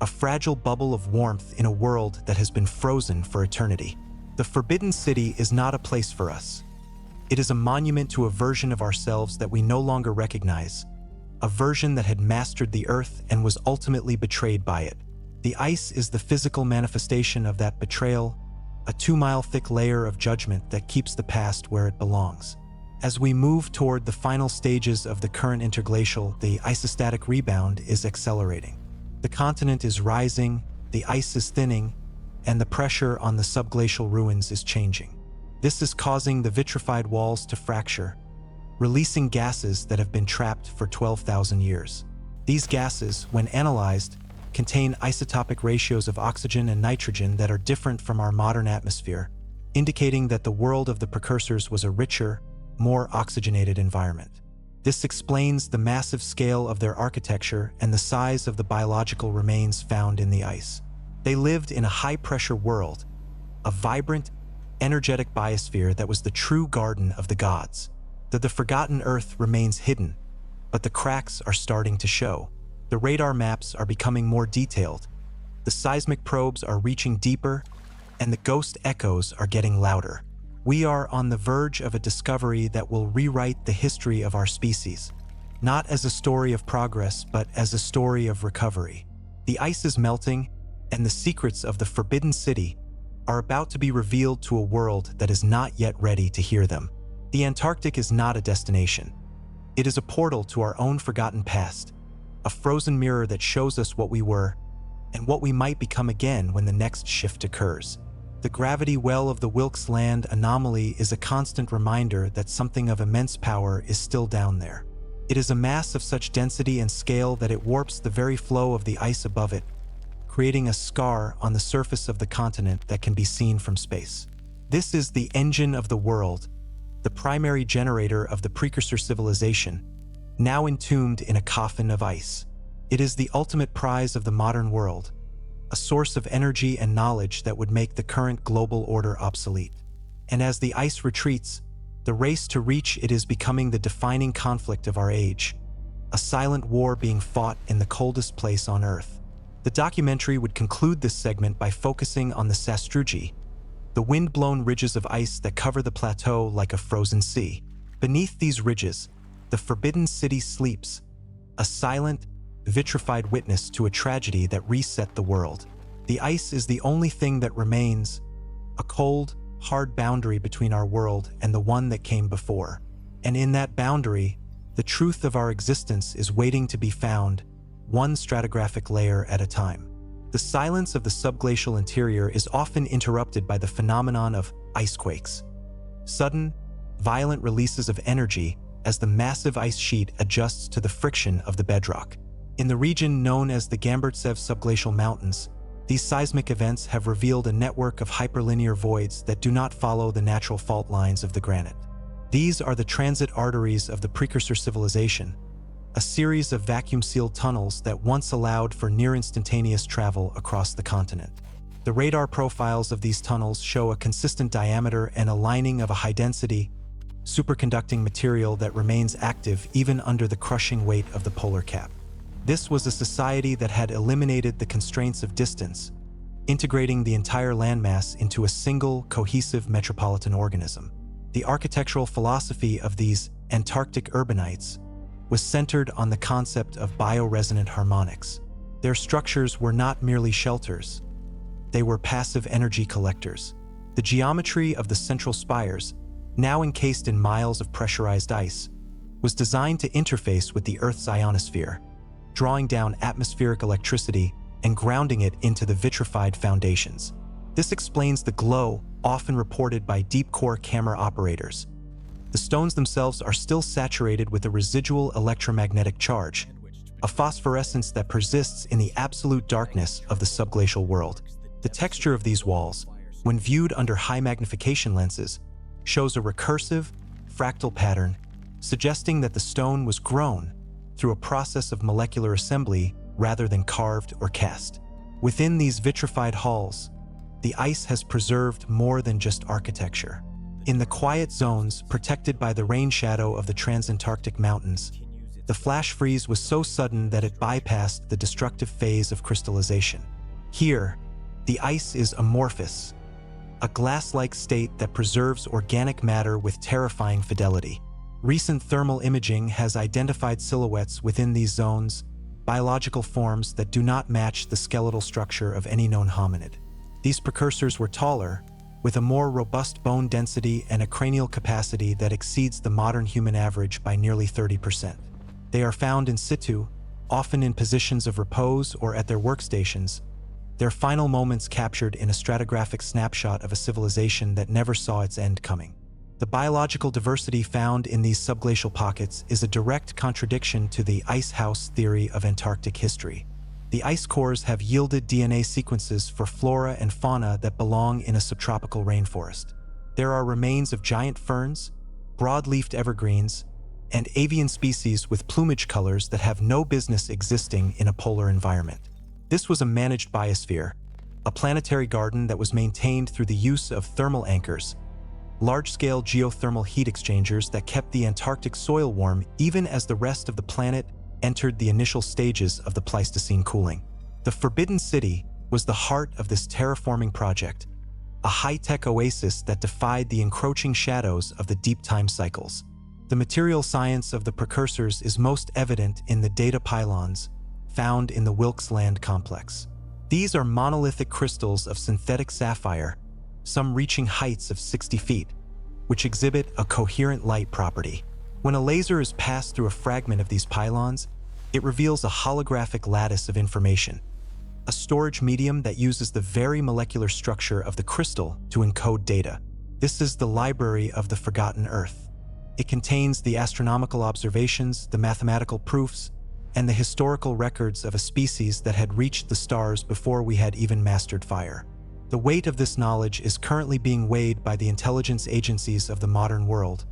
a fragile bubble of warmth in a world that has been frozen for eternity. The Forbidden City is not a place for us. It is a monument to a version of ourselves that we no longer recognize, a version that had mastered the earth and was ultimately betrayed by it. The ice is the physical manifestation of that betrayal, a 2-mile-thick layer of judgment that keeps the past where it belongs. As we move toward the final stages of the current interglacial, the isostatic rebound is accelerating. The continent is rising, the ice is thinning, and the pressure on the subglacial ruins is changing. This is causing the vitrified walls to fracture, releasing gases that have been trapped for 12,000 years. These gases, when analyzed, contain isotopic ratios of oxygen and nitrogen that are different from our modern atmosphere, indicating that the world of the precursors was a richer, more oxygenated environment. This explains the massive scale of their architecture and the size of the biological remains found in the ice. They lived in a high-pressure world, a vibrant, energetic biosphere that was the true garden of the gods. The forgotten Earth remains hidden, but the cracks are starting to show. The radar maps are becoming more detailed, the seismic probes are reaching deeper, and the ghost echoes are getting louder. We are on the verge of a discovery that will rewrite the history of our species, not as a story of progress, but as a story of recovery. The ice is melting, and the secrets of the Forbidden City are about to be revealed to a world that is not yet ready to hear them. The Antarctic is not a destination. It is a portal to our own forgotten past, a frozen mirror that shows us what we were and what we might become again when the next shift occurs. The gravity well of the Wilkes Land Anomaly is a constant reminder that something of immense power is still down there. It is a mass of such density and scale that it warps the very flow of the ice above it, creating a scar on the surface of the continent that can be seen from space. This is the engine of the world, the primary generator of the precursor civilization, now entombed in a coffin of ice. It is the ultimate prize of the modern world, a source of energy and knowledge that would make the current global order obsolete. And as the ice retreats, the race to reach it is becoming the defining conflict of our age, a silent war being fought in the coldest place on Earth. The documentary would conclude this segment by focusing on the sastrugi, the wind-blown ridges of ice that cover the plateau like a frozen sea. Beneath these ridges, the Forbidden City sleeps, a silent, vitrified witness to a tragedy that reset the world. The ice is the only thing that remains, a cold, hard boundary between our world and the one that came before. And in that boundary, the truth of our existence is waiting to be found, one stratigraphic layer at a time. The silence of the subglacial interior is often interrupted by the phenomenon of icequakes, sudden, violent releases of energy as the massive ice sheet adjusts to the friction of the bedrock. In the region known as the Gamburtsev subglacial mountains, these seismic events have revealed a network of hyperlinear voids that do not follow the natural fault lines of the granite. These are the transit arteries of the precursor civilization, a series of vacuum-sealed tunnels that once allowed for near-instantaneous travel across the continent. The radar profiles of these tunnels show a consistent diameter and a lining of a high-density, superconducting material that remains active even under the crushing weight of the polar cap. This was a society that had eliminated the constraints of distance, integrating the entire landmass into a single, cohesive metropolitan organism. The architectural philosophy of these Antarctic urbanites was centered on the concept of bioresonant harmonics. Their structures were not merely shelters. They were passive energy collectors. The geometry of the central spires, now encased in miles of pressurized ice, was designed to interface with the Earth's ionosphere, drawing down atmospheric electricity and grounding it into the vitrified foundations. This explains the glow often reported by deep-core camera operators. The stones themselves are still saturated with a residual electromagnetic charge, a phosphorescence that persists in the absolute darkness of the subglacial world. The texture of these walls, when viewed under high magnification lenses, shows a recursive, fractal pattern, suggesting that the stone was grown through a process of molecular assembly rather than carved or cast. Within these vitrified halls, the ice has preserved more than just architecture. In the quiet zones protected by the rain shadow of the Transantarctic Mountains, the flash freeze was so sudden that it bypassed the destructive phase of crystallization. Here, the ice is amorphous, a glass-like state that preserves organic matter with terrifying fidelity. Recent thermal imaging has identified silhouettes within these zones, biological forms that do not match the skeletal structure of any known hominid. These precursors were taller, with a more robust bone density and a cranial capacity that exceeds the modern human average by nearly 30%. They are found in situ, often in positions of repose or at their workstations, their final moments captured in a stratigraphic snapshot of a civilization that never saw its end coming. The biological diversity found in these subglacial pockets is a direct contradiction to the ice house theory of Antarctic history. The ice cores have yielded DNA sequences for flora and fauna that belong in a subtropical rainforest. There are remains of giant ferns, broad-leafed evergreens, and avian species with plumage colors that have no business existing in a polar environment. This was a managed biosphere, a planetary garden that was maintained through the use of thermal anchors, large-scale geothermal heat exchangers that kept the Antarctic soil warm even as the rest of the planet entered the initial stages of the Pleistocene cooling. The Forbidden City was the heart of this terraforming project, a high-tech oasis that defied the encroaching shadows of the deep time cycles. The material science of the precursors is most evident in the data pylons found in the Wilkes Land complex. These are monolithic crystals of synthetic sapphire, some reaching heights of 60 feet, which exhibit a coherent light property. When a laser is passed through a fragment of these pylons, it reveals a holographic lattice of information, a storage medium that uses the very molecular structure of the crystal to encode data. This is the library of the forgotten Earth. It contains the astronomical observations, the mathematical proofs, and the historical records of a species that had reached the stars before we had even mastered fire. The weight of this knowledge is currently being weighed by the intelligence agencies of the modern world,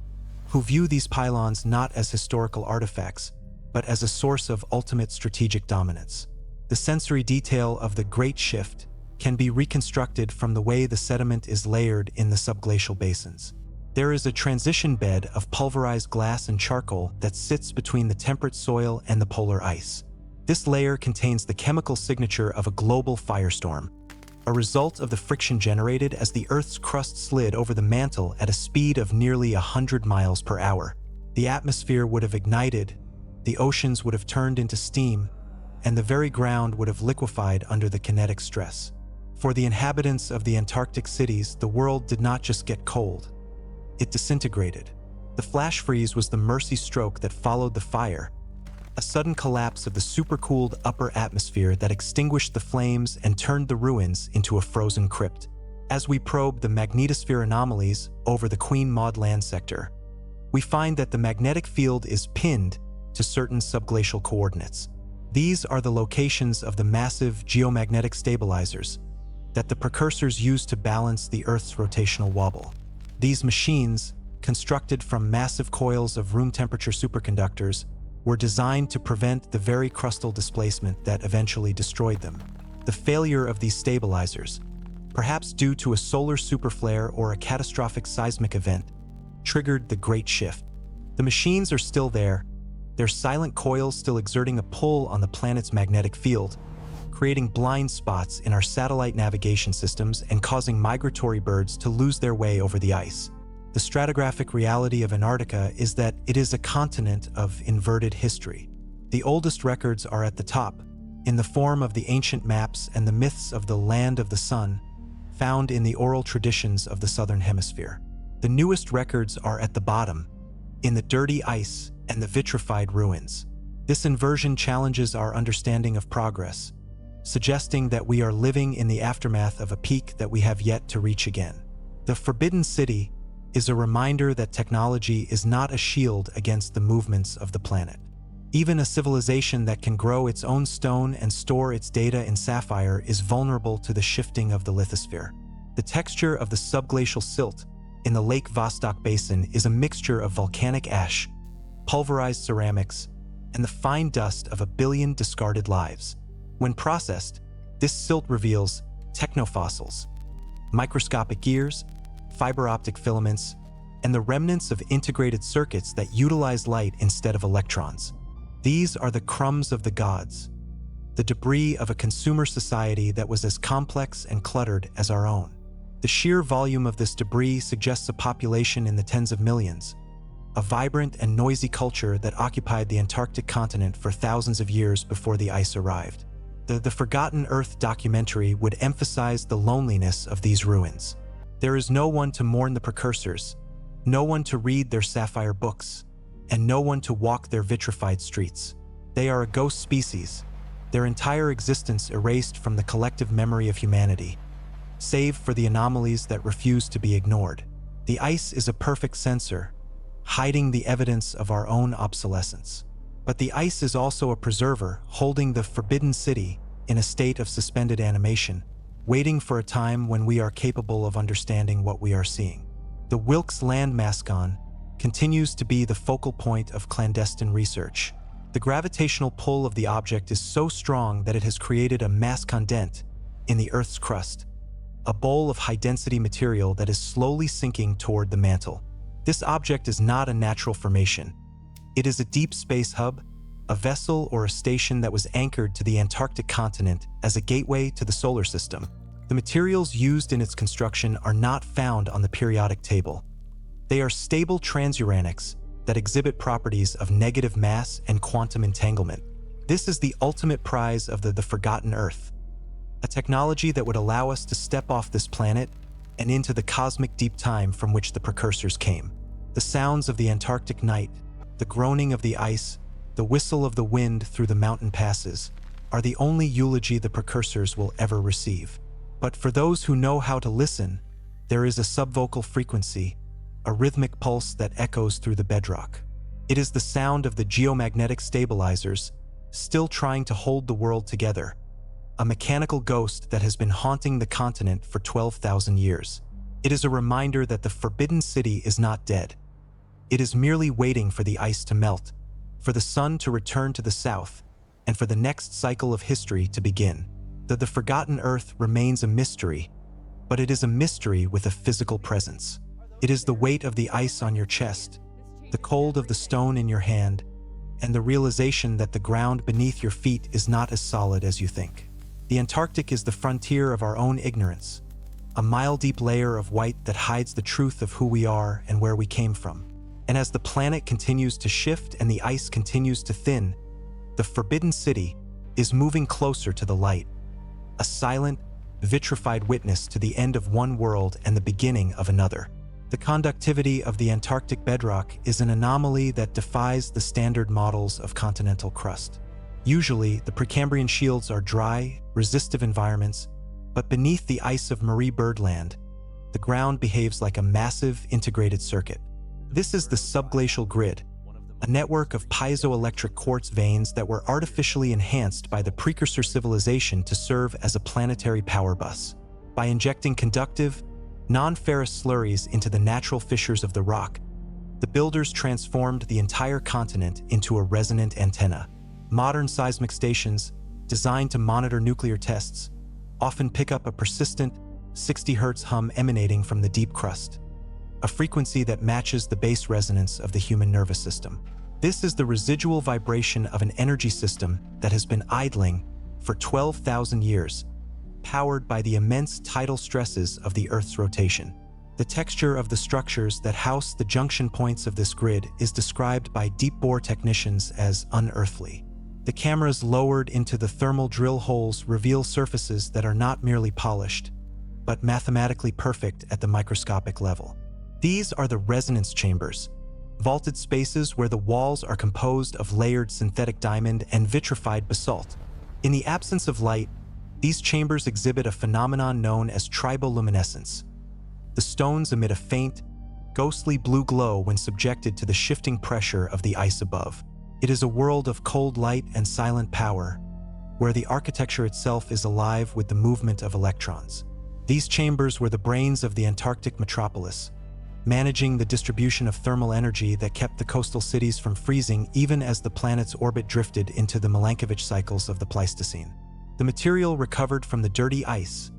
who view these pylons not as historical artifacts, but as a source of ultimate strategic dominance. The sensory detail of the Great Shift can be reconstructed from the way the sediment is layered in the subglacial basins. There is a transition bed of pulverized glass and charcoal that sits between the temperate soil and the polar ice. This layer contains the chemical signature of a global firestorm, a result of the friction generated as the Earth's crust slid over the mantle at a speed of nearly 100 miles per hour. The atmosphere would have ignited, the oceans would have turned into steam, and the very ground would have liquefied under the kinetic stress. For the inhabitants of the Antarctic cities, the world did not just get cold. It disintegrated. The flash freeze was the mercy stroke that followed the fire, a sudden collapse of the supercooled upper atmosphere that extinguished the flames and turned the ruins into a frozen crypt. As we probe the magnetosphere anomalies over the Queen Maud land sector, we find that the magnetic field is pinned to certain subglacial coordinates. These are the locations of the massive geomagnetic stabilizers that the precursors used to balance the Earth's rotational wobble. These machines, constructed from massive coils of room-temperature superconductors, were designed to prevent the very crustal displacement that eventually destroyed them. The failure of these stabilizers, perhaps due to a solar superflare or a catastrophic seismic event, triggered the Great Shift. The machines are still there, their silent coils still exerting a pull on the planet's magnetic field, creating blind spots in our satellite navigation systems and causing migratory birds to lose their way over the ice. The stratigraphic reality of Antarctica is that it is a continent of inverted history. The oldest records are at the top, in the form of the ancient maps and the myths of the Land of the Sun, found in the oral traditions of the Southern Hemisphere. The newest records are at the bottom, in the dirty ice and the vitrified ruins. This inversion challenges our understanding of progress, suggesting that we are living in the aftermath of a peak that we have yet to reach again. The Forbidden City is a reminder that technology is not a shield against the movements of the planet. Even a civilization that can grow its own stone and store its data in sapphire is vulnerable to the shifting of the lithosphere. The texture of the subglacial silt in the Lake Vostok Basin is a mixture of volcanic ash, pulverized ceramics, and the fine dust of 1 billion discarded lives. When processed, this silt reveals technofossils, microscopic gears, fiber optic filaments, and the remnants of integrated circuits that utilize light instead of electrons. These are the crumbs of the gods, the debris of a consumer society that was as complex and cluttered as our own. The sheer volume of this debris suggests a population in the tens of millions, a vibrant and noisy culture that occupied the Antarctic continent for thousands of years before the ice arrived. The Forgotten Earth documentary would emphasize the loneliness of these ruins. There is no one to mourn the precursors, no one to read their sapphire books, and no one to walk their vitrified streets. They are a ghost species, their entire existence erased from the collective memory of humanity, save for the anomalies that refuse to be ignored. The ice is a perfect sensor, hiding the evidence of our own obsolescence. But the ice is also a preserver, holding the forbidden city in a state of suspended animation, waiting for a time when we are capable of understanding what we are seeing. The Wilkes Land Mascon continues to be the focal point of clandestine research. The gravitational pull of the object is so strong that it has created a mascon dent in the Earth's crust, a bowl of high-density material that is slowly sinking toward the mantle. This object is not a natural formation. It is a deep space hub, a vessel or a station that was anchored to the Antarctic continent as a gateway to the solar system. The materials used in its construction are not found on the periodic table. They are stable transuranics that exhibit properties of negative mass and quantum entanglement. This is the ultimate prize of the Forgotten Earth, a technology that would allow us to step off this planet and into the cosmic deep time from which the precursors came. The sounds of the Antarctic night, the groaning of the ice, the whistle of the wind through the mountain passes, are the only eulogy the precursors will ever receive. But for those who know how to listen, there is a subvocal frequency, a rhythmic pulse that echoes through the bedrock. It is the sound of the geomagnetic stabilizers, still trying to hold the world together, a mechanical ghost that has been haunting the continent for 12,000 years. It is a reminder that the Forbidden City is not dead. It is merely waiting for the ice to melt, for the sun to return to the south, and for the next cycle of history to begin. The Forgotten Earth remains a mystery, but it is a mystery with a physical presence. It is the weight of the ice on your chest, the cold of the stone in your hand, and the realization that the ground beneath your feet is not as solid as you think. The Antarctic is the frontier of our own ignorance, a mile-deep layer of white that hides the truth of who we are and where we came from. And as the planet continues to shift and the ice continues to thin, the Forbidden City is moving closer to the light, a silent, vitrified witness to the end of one world and the beginning of another. The conductivity of the Antarctic bedrock is an anomaly that defies the standard models of continental crust. Usually, the Precambrian shields are dry, resistive environments, but beneath the ice of Marie Byrd Land, the ground behaves like a massive integrated circuit. This is the subglacial grid, a network of piezoelectric quartz veins that were artificially enhanced by the precursor civilization to serve as a planetary power bus. By injecting conductive, non-ferrous slurries into the natural fissures of the rock, the builders transformed the entire continent into a resonant antenna. Modern seismic stations, designed to monitor nuclear tests, often pick up a persistent 60 Hz hum emanating from the deep crust, a frequency that matches the bass resonance of the human nervous system. This is the residual vibration of an energy system that has been idling for 12,000 years, powered by the immense tidal stresses of the Earth's rotation. The texture of the structures that house the junction points of this grid is described by deep-bore technicians as unearthly. The cameras lowered into the thermal drill holes reveal surfaces that are not merely polished, but mathematically perfect at the microscopic level. These are the resonance chambers, vaulted spaces where the walls are composed of layered synthetic diamond and vitrified basalt. In the absence of light, these chambers exhibit a phenomenon known as triboluminescence. The stones emit a faint, ghostly blue glow when subjected to the shifting pressure of the ice above. It is a world of cold light and silent power, where the architecture itself is alive with the movement of electrons. These chambers were the brains of the Antarctic metropolis, managing the distribution of thermal energy that kept the coastal cities from freezing even as the planet's orbit drifted into the Milankovitch cycles of the Pleistocene. The material recovered from the dirty ice,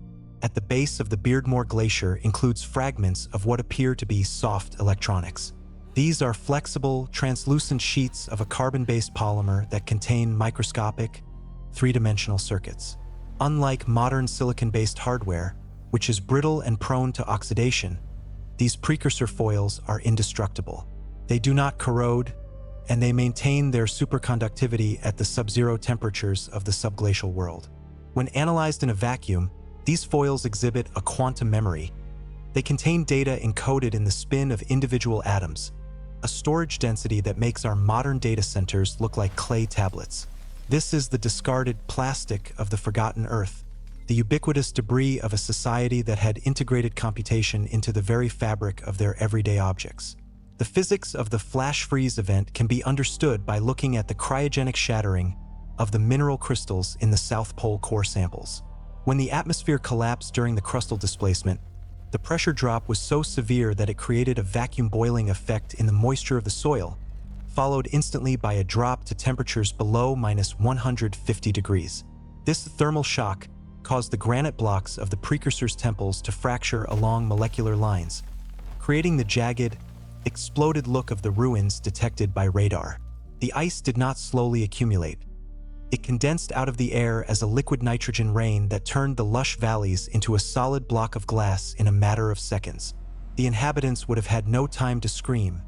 at the base of the Beardmore Glacier includes fragments of what appear to be soft electronics. These are flexible, translucent sheets of a carbon-based polymer that contain microscopic, three-dimensional circuits. Unlike modern silicon-based hardware, which is brittle and prone to oxidation, these precursor foils are indestructible. They do not corrode, and they maintain their superconductivity at the sub-zero temperatures of the subglacial world. When analyzed in a vacuum, these foils exhibit a quantum memory. They contain data encoded in the spin of individual atoms, a storage density that makes our modern data centers look like clay tablets. This is the discarded plastic of the forgotten Earth, the ubiquitous debris of a society that had integrated computation into the very fabric of their everyday objects. The physics of the flash freeze event can be understood by looking at the cryogenic shattering of the mineral crystals in the South Pole core samples. When the atmosphere collapsed during the crustal displacement, the pressure drop was so severe that it created a vacuum boiling effect in the moisture of the soil, followed instantly by a drop to temperatures below -150 degrees. This thermal shock caused the granite blocks of the precursors' temples to fracture along molecular lines, creating the jagged, exploded look of the ruins detected by radar. The ice did not slowly accumulate. It condensed out of the air as a liquid nitrogen rain that turned the lush valleys into a solid block of glass in a matter of seconds. The inhabitants would have had no time to scream.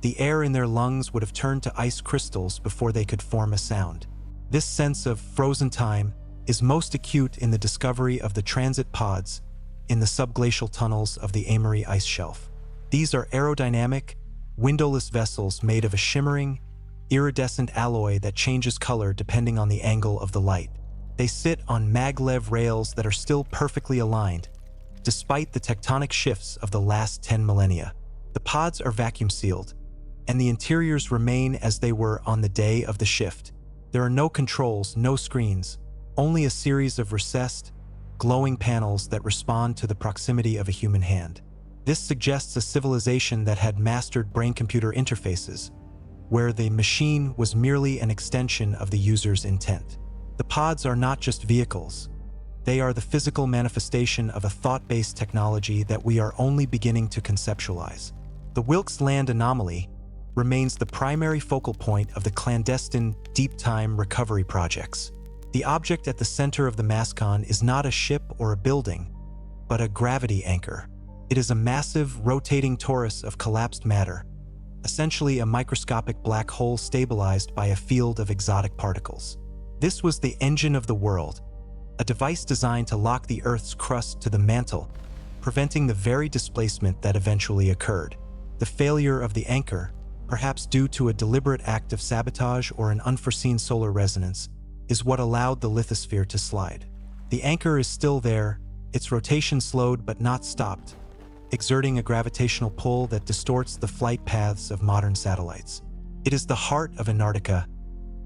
The air in their lungs would have turned to ice crystals before they could form a sound. This sense of frozen time is most acute in the discovery of the transit pods in the subglacial tunnels of the Amory ice shelf. These are aerodynamic, windowless vessels made of a shimmering, iridescent alloy that changes color depending on the angle of the light. They sit on maglev rails that are still perfectly aligned, despite the tectonic shifts of the last 10 millennia. The pods are vacuum sealed, and the interiors remain as they were on the day of the shift. There are no controls, no screens, only a series of recessed, glowing panels that respond to the proximity of a human hand. This suggests a civilization that had mastered brain-computer interfaces, where the machine was merely an extension of the user's intent. The pods are not just vehicles. They are the physical manifestation of a thought-based technology that we are only beginning to conceptualize. The Wilkes Land Anomaly remains the primary focal point of the clandestine deep-time recovery projects. The object at the center of the Mascon is not a ship or a building, but a gravity anchor. It is a massive, rotating torus of collapsed matter, essentially a microscopic black hole stabilized by a field of exotic particles. This was the engine of the world, a device designed to lock the Earth's crust to the mantle, preventing the very displacement that eventually occurred. The failure of the anchor, perhaps due to a deliberate act of sabotage or an unforeseen solar resonance, is what allowed the lithosphere to slide. The anchor is still there, its rotation slowed but not stopped, exerting a gravitational pull that distorts the flight paths of modern satellites. It is the heart of Antarctica,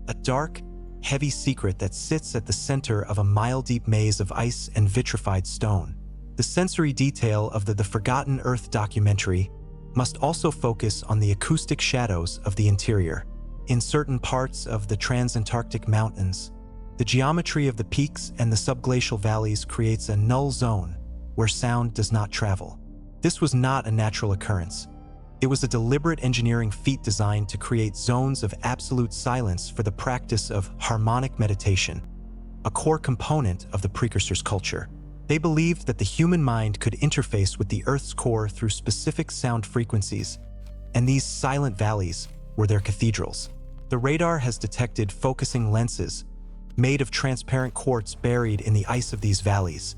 a dark, heavy secret that sits at the center of a mile-deep maze of ice and vitrified stone. The sensory detail of the Forgotten Earth documentary must also focus on the acoustic shadows of the interior. In certain parts of the Transantarctic Mountains, the geometry of the peaks and the subglacial valleys creates a null zone where sound does not travel. This was not a natural occurrence. It was a deliberate engineering feat designed to create zones of absolute silence for the practice of harmonic meditation, a core component of the precursors' culture. They believed that the human mind could interface with the Earth's core through specific sound frequencies, and these silent valleys were their cathedrals. The radar has detected focusing lenses made of transparent quartz buried in the ice of these valleys,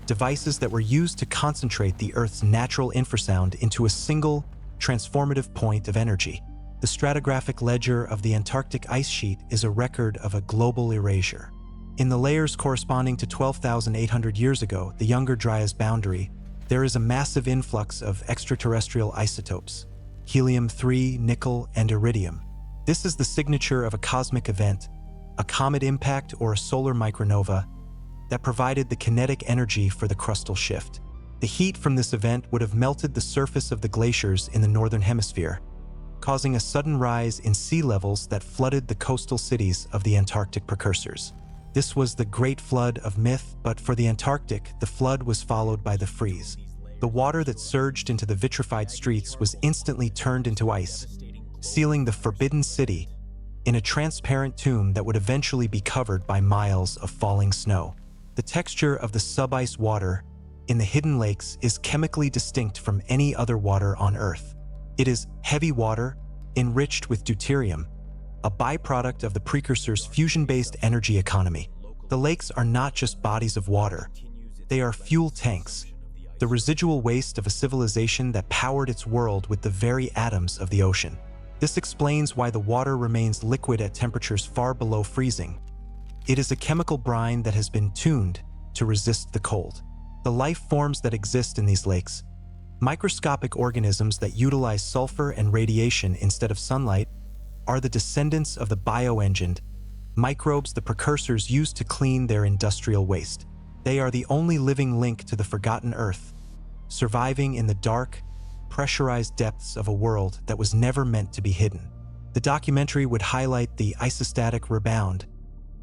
devices that were used to concentrate the Earth's natural infrasound into a single, transformative point of energy. The stratigraphic ledger of the Antarctic ice sheet is a record of a global erasure. In the layers corresponding to 12,800 years ago, the Younger Dryas boundary, there is a massive influx of extraterrestrial isotopes, helium-3, nickel, and iridium. This is the signature of a cosmic event, a comet impact or a solar micronova, that provided the kinetic energy for the crustal shift. The heat from this event would have melted the surface of the glaciers in the northern hemisphere, causing a sudden rise in sea levels that flooded the coastal cities of the Antarctic precursors. This was the Great Flood of myth, but for the Antarctic, the flood was followed by the freeze. The water that surged into the vitrified streets was instantly turned into ice, sealing the Forbidden City in a transparent tomb that would eventually be covered by miles of falling snow. The texture of the sub-ice water in the hidden lakes is chemically distinct from any other water on Earth. It is heavy water, enriched with deuterium, a byproduct of the precursor's fusion-based energy economy. The lakes are not just bodies of water. They are fuel tanks, the residual waste of a civilization that powered its world with the very atoms of the ocean. This explains why the water remains liquid at temperatures far below freezing. It is a chemical brine that has been tuned to resist the cold. The life forms that exist in these lakes, microscopic organisms that utilize sulfur and radiation instead of sunlight, are the descendants of the bioengined microbes the precursors used to clean their industrial waste. They are the only living link to the forgotten Earth, surviving in the dark, pressurized depths of a world that was never meant to be hidden. The documentary would highlight the isostatic rebound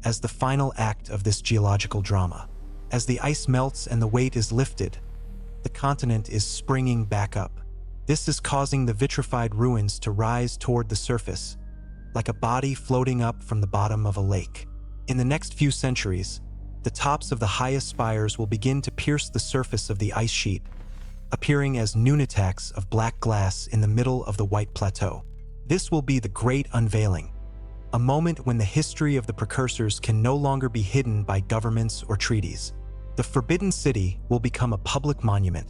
as the final act of this geological drama. As the ice melts and the weight is lifted, the continent is springing back up. This is causing the vitrified ruins to rise toward the surface, like a body floating up from the bottom of a lake. In the next few centuries, the tops of the highest spires will begin to pierce the surface of the ice sheet, appearing as nunataks of black glass in the middle of the white plateau. This will be the great unveiling, a moment when the history of the precursors can no longer be hidden by governments or treaties. The Forbidden City will become a public monument,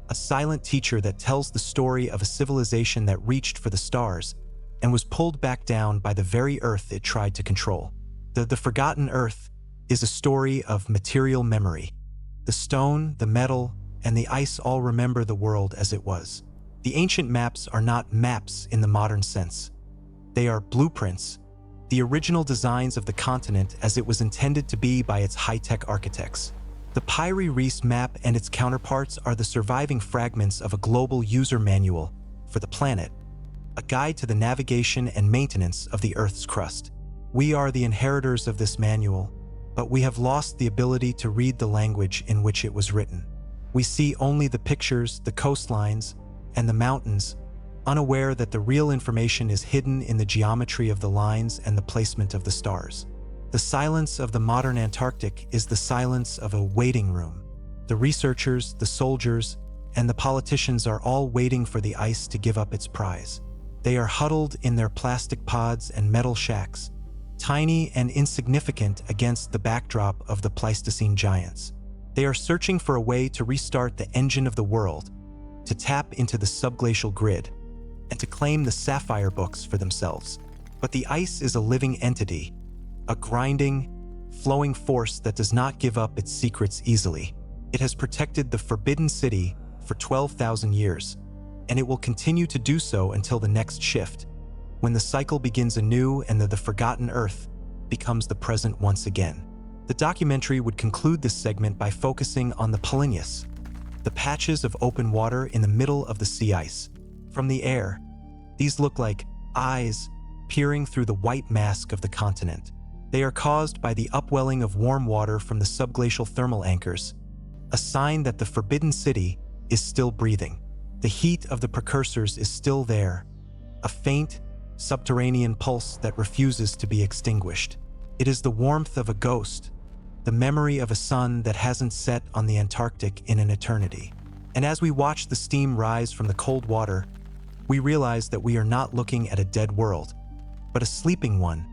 a silent teacher that tells the story of a civilization that reached for the stars and was pulled back down by the very Earth it tried to control. The Forgotten Earth is a story of material memory. The stone, the metal, and the ice all remember the world as it was. The ancient maps are not maps in the modern sense. They are blueprints, the original designs of the continent as it was intended to be by its high-tech architects. The Piri Reis map and its counterparts are the surviving fragments of a global user manual for the planet, a guide to the navigation and maintenance of the Earth's crust. We are the inheritors of this manual, but we have lost the ability to read the language in which it was written. We see only the pictures, the coastlines, and the mountains, unaware that the real information is hidden in the geometry of the lines and the placement of the stars. The silence of the modern Antarctic is the silence of a waiting room. The researchers, the soldiers, and the politicians are all waiting for the ice to give up its prize. They are huddled in their plastic pods and metal shacks, tiny and insignificant against the backdrop of the Pleistocene giants. They are searching for a way to restart the engine of the world, to tap into the subglacial grid, and to claim the sapphire books for themselves. But the ice is a living entity, a grinding, flowing force that does not give up its secrets easily. It has protected the Forbidden City for 12,000 years, and it will continue to do so until the next shift, when the cycle begins anew and the Forgotten Earth becomes the present once again. The documentary would conclude this segment by focusing on the polynyus, the patches of open water in the middle of the sea ice. From the air, these look like eyes peering through the white mask of the continent. They are caused by the upwelling of warm water from the subglacial thermal anchors, a sign that the Forbidden City is still breathing. The heat of the precursors is still there, a faint, subterranean pulse that refuses to be extinguished. It is the warmth of a ghost, the memory of a sun that hasn't set on the Antarctic in an eternity. And as we watch the steam rise from the cold water, we realize that we are not looking at a dead world, but a sleeping one,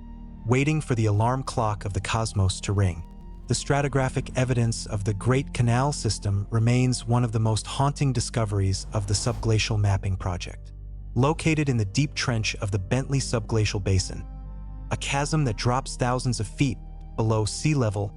waiting for the alarm clock of the cosmos to ring. The stratigraphic evidence of the Great Canal System remains one of the most haunting discoveries of the subglacial mapping project. Located in the deep trench of the Bentley Subglacial Basin, a chasm that drops thousands of feet below sea level,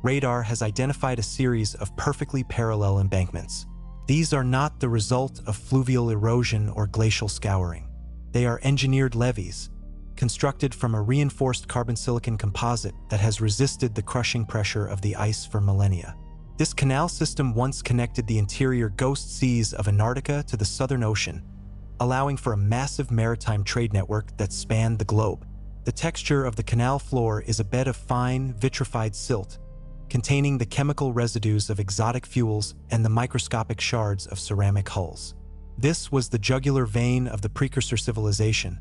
radar has identified a series of perfectly parallel embankments. These are not the result of fluvial erosion or glacial scouring. They are engineered levees, constructed from a reinforced carbon-silicon composite that has resisted the crushing pressure of the ice for millennia. This canal system once connected the interior ghost seas of Antarctica to the Southern Ocean, allowing for a massive maritime trade network that spanned the globe. The texture of the canal floor is a bed of fine, vitrified silt, containing the chemical residues of exotic fuels and the microscopic shards of ceramic hulls. This was the jugular vein of the precursor civilization,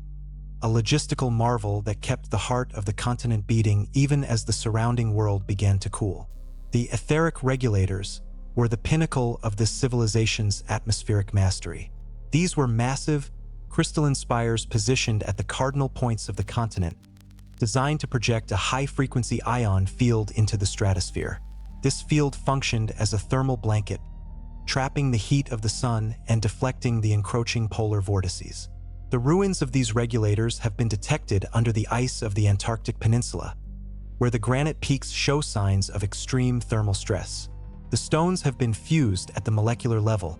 a logistical marvel that kept the heart of the continent beating even as the surrounding world began to cool. The etheric regulators were the pinnacle of this civilization's atmospheric mastery. These were massive, crystalline spires positioned at the cardinal points of the continent, designed to project a high-frequency ion field into the stratosphere. This field functioned as a thermal blanket, trapping the heat of the sun and deflecting the encroaching polar vortices. The ruins of these regulators have been detected under the ice of the Antarctic Peninsula, where the granite peaks show signs of extreme thermal stress. The stones have been fused at the molecular level,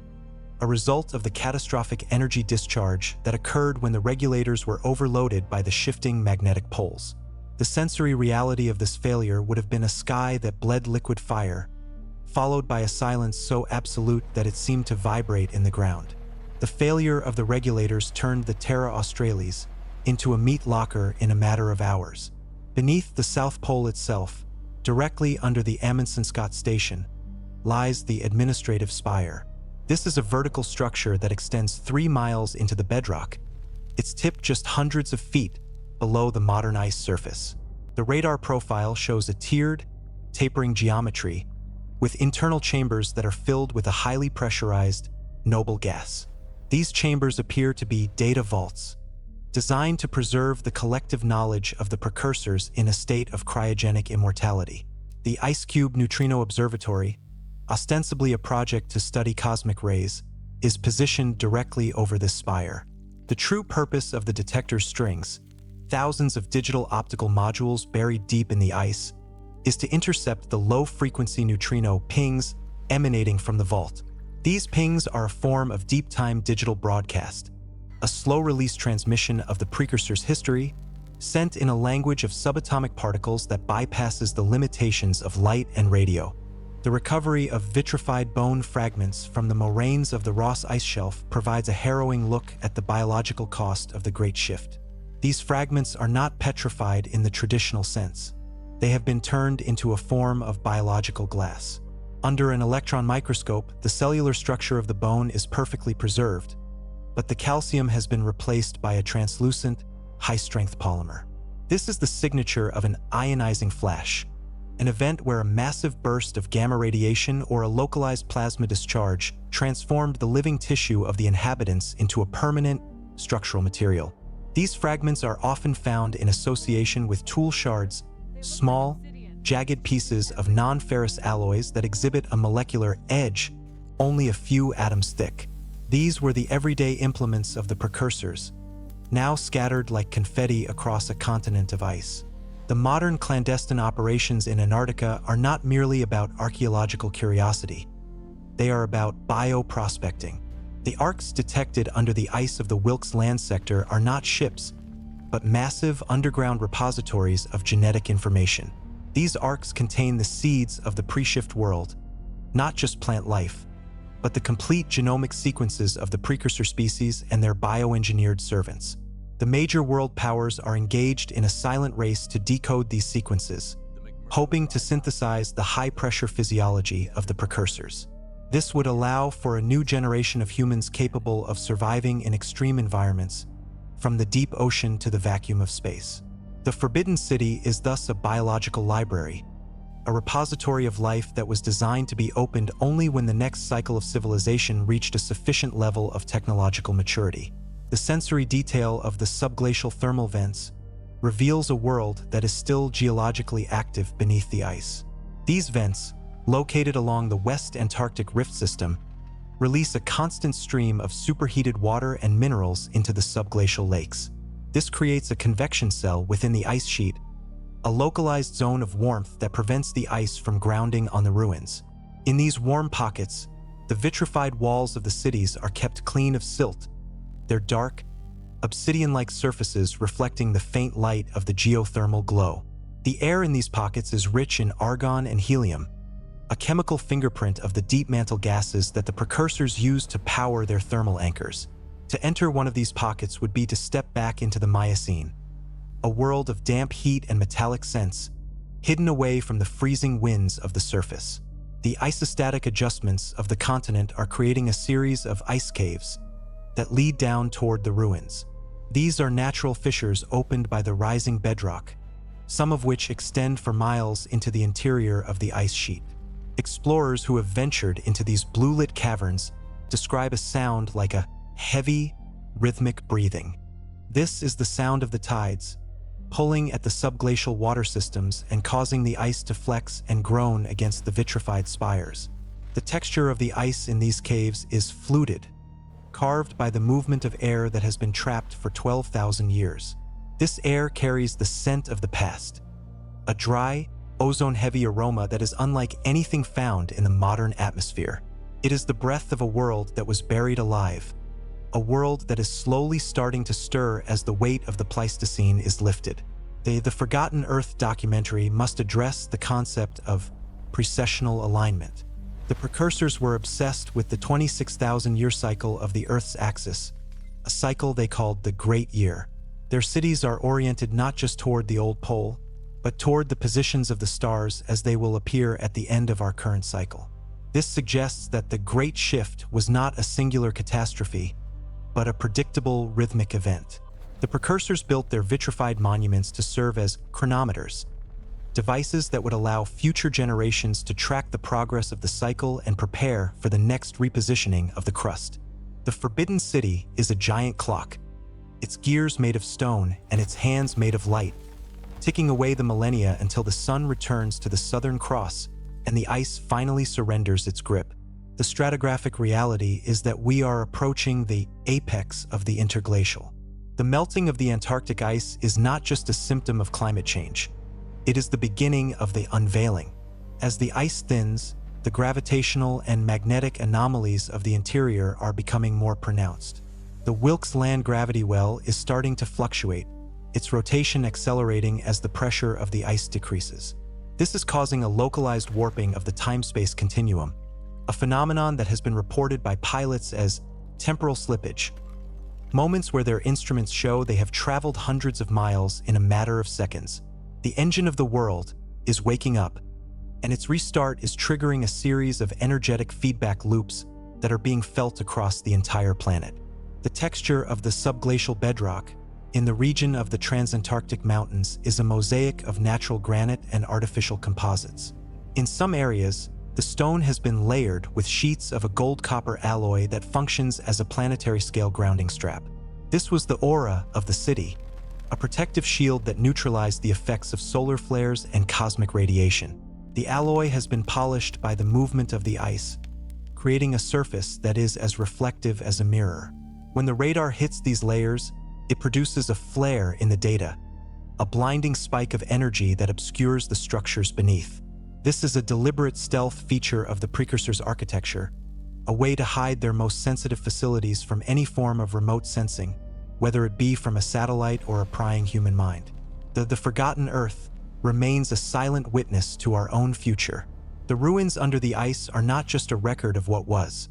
a result of the catastrophic energy discharge that occurred when the regulators were overloaded by the shifting magnetic poles. The sensory reality of this failure would have been a sky that bled liquid fire, followed by a silence so absolute that it seemed to vibrate in the ground. The failure of the regulators turned the Terra Australis into a meat locker in a matter of hours. Beneath the South Pole itself, directly under the Amundsen-Scott Station, lies the administrative spire. This is a vertical structure that extends 3 miles into the bedrock, its tip just hundreds of feet below the modern ice surface. The radar profile shows a tiered, tapering geometry with internal chambers that are filled with a highly pressurized, noble gas. These chambers appear to be data vaults, designed to preserve the collective knowledge of the precursors in a state of cryogenic immortality. The IceCube Neutrino Observatory, ostensibly a project to study cosmic rays, is positioned directly over this spire. The true purpose of the detector's strings, thousands of digital optical modules buried deep in the ice, is to intercept the low-frequency neutrino pings emanating from the vault. These pings are a form of deep-time digital broadcast, a slow-release transmission of the precursor's history, sent in a language of subatomic particles that bypasses the limitations of light and radio. The recovery of vitrified bone fragments from the moraines of the Ross Ice Shelf provides a harrowing look at the biological cost of the Great Shift. These fragments are not petrified in the traditional sense. They have been turned into a form of biological glass. Under an electron microscope, the cellular structure of the bone is perfectly preserved, but the calcium has been replaced by a translucent, high-strength polymer. This is the signature of an ionizing flash, an event where a massive burst of gamma radiation or a localized plasma discharge transformed the living tissue of the inhabitants into a permanent, structural material. These fragments are often found in association with tool shards, small, jagged pieces of non-ferrous alloys that exhibit a molecular edge only a few atoms thick. These were the everyday implements of the precursors, now scattered like confetti across a continent of ice. The modern clandestine operations in Antarctica are not merely about archaeological curiosity. They are about bioprospecting. The arcs detected under the ice of the Wilkes Land sector are not ships, but massive underground repositories of genetic information. These arcs contain the seeds of the pre-shift world, not just plant life, but the complete genomic sequences of the precursor species and their bioengineered servants. The major world powers are engaged in a silent race to decode these sequences, hoping to synthesize the high-pressure physiology of the precursors. This would allow for a new generation of humans capable of surviving in extreme environments, from the deep ocean to the vacuum of space. The Forbidden City is thus a biological library, a repository of life that was designed to be opened only when the next cycle of civilization reached a sufficient level of technological maturity. The sensory detail of the subglacial thermal vents reveals a world that is still geologically active beneath the ice. These vents, located along the West Antarctic Rift System, release a constant stream of superheated water and minerals into the subglacial lakes. This creates a convection cell within the ice sheet, a localized zone of warmth that prevents the ice from grounding on the ruins. In these warm pockets, the vitrified walls of the cities are kept clean of silt, their dark, obsidian-like surfaces reflecting the faint light of the geothermal glow. The air in these pockets is rich in argon and helium, a chemical fingerprint of the deep mantle gases that the precursors used to power their thermal anchors. To enter one of these pockets would be to step back into the Miocene, a world of damp heat and metallic scents, hidden away from the freezing winds of the surface. The isostatic adjustments of the continent are creating a series of ice caves that lead down toward the ruins. These are natural fissures opened by the rising bedrock, some of which extend for miles into the interior of the ice sheet. Explorers who have ventured into these blue-lit caverns describe a sound like a heavy, rhythmic breathing. This is the sound of the tides, pulling at the subglacial water systems and causing the ice to flex and groan against the vitrified spires. The texture of the ice in these caves is fluted, carved by the movement of air that has been trapped for 12,000 years. This air carries the scent of the past, a dry, ozone-heavy aroma that is unlike anything found in the modern atmosphere. It is the breath of a world that was buried alive, a world that is slowly starting to stir as the weight of the Pleistocene is lifted. The Forgotten Earth documentary must address the concept of precessional alignment. The precursors were obsessed with the 26,000-year cycle of the Earth's axis, a cycle they called the Great Year. Their cities are oriented not just toward the old pole, but toward the positions of the stars as they will appear at the end of our current cycle. This suggests that the Great Shift was not a singular catastrophe, but a predictable rhythmic event. The precursors built their vitrified monuments to serve as chronometers, devices that would allow future generations to track the progress of the cycle and prepare for the next repositioning of the crust. The Forbidden City is a giant clock, its gears made of stone and its hands made of light, ticking away the millennia until the sun returns to the Southern Cross and the ice finally surrenders its grip. The stratigraphic reality is that we are approaching the apex of the interglacial. The melting of the Antarctic ice is not just a symptom of climate change. It is the beginning of the unveiling. As the ice thins, the gravitational and magnetic anomalies of the interior are becoming more pronounced. The Wilkes Land Gravity Well is starting to fluctuate, its rotation accelerating as the pressure of the ice decreases. This is causing a localized warping of the time-space continuum, a phenomenon that has been reported by pilots as temporal slippage, moments where their instruments show they have traveled hundreds of miles in a matter of seconds. The engine of the world is waking up, and its restart is triggering a series of energetic feedback loops that are being felt across the entire planet. The texture of the subglacial bedrock in the region of the Transantarctic Mountains is a mosaic of natural granite and artificial composites. In some areas, the stone has been layered with sheets of a gold-copper alloy that functions as a planetary scale grounding strap. This was the aura of the city, a protective shield that neutralized the effects of solar flares and cosmic radiation. The alloy has been polished by the movement of the ice, creating a surface that is as reflective as a mirror. When the radar hits these layers, it produces a flare in the data, a blinding spike of energy that obscures the structures beneath. This is a deliberate stealth feature of the precursors' architecture, a way to hide their most sensitive facilities from any form of remote sensing, whether it be from a satellite or a prying human mind. The Forgotten Earth remains a silent witness to our own future. The ruins under the ice are not just a record of what was.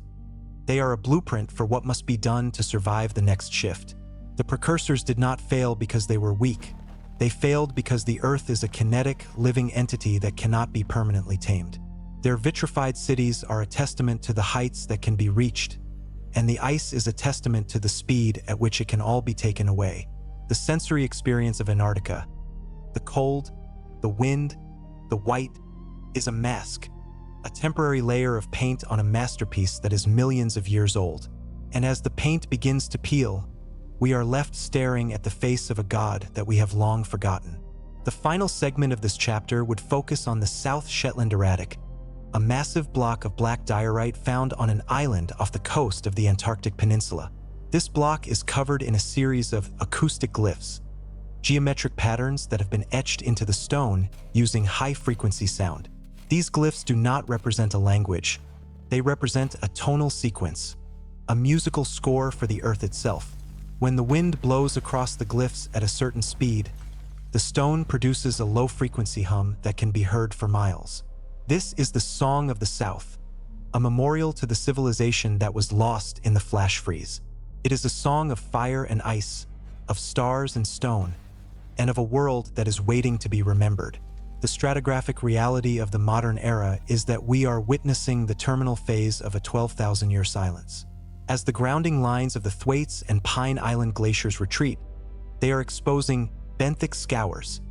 They are a blueprint for what must be done to survive the next shift. The precursors did not fail because they were weak. They failed because the Earth is a kinetic, living entity that cannot be permanently tamed. Their vitrified cities are a testament to the heights that can be reached, and the ice is a testament to the speed at which it can all be taken away. The sensory experience of Antarctica, the cold, the wind, the white, is a mask, a temporary layer of paint on a masterpiece that is millions of years old. And as the paint begins to peel, we are left staring at the face of a god that we have long forgotten. The final segment of this chapter would focus on the South Shetland Erratic, a massive block of black diorite found on an island off the coast of the Antarctic Peninsula. This block is covered in a series of acoustic glyphs, geometric patterns that have been etched into the stone using high-frequency sound. These glyphs do not represent a language. They represent a tonal sequence, a musical score for the Earth itself. When the wind blows across the glyphs at a certain speed, the stone produces a low-frequency hum that can be heard for miles. This is the Song of the South, a memorial to the civilization that was lost in the flash freeze. It is a song of fire and ice, of stars and stone, and of a world that is waiting to be remembered. The stratigraphic reality of the modern era is that we are witnessing the terminal phase of a 12,000-year silence. As the grounding lines of the Thwaites and Pine Island glaciers retreat, they are exposing benthic scours,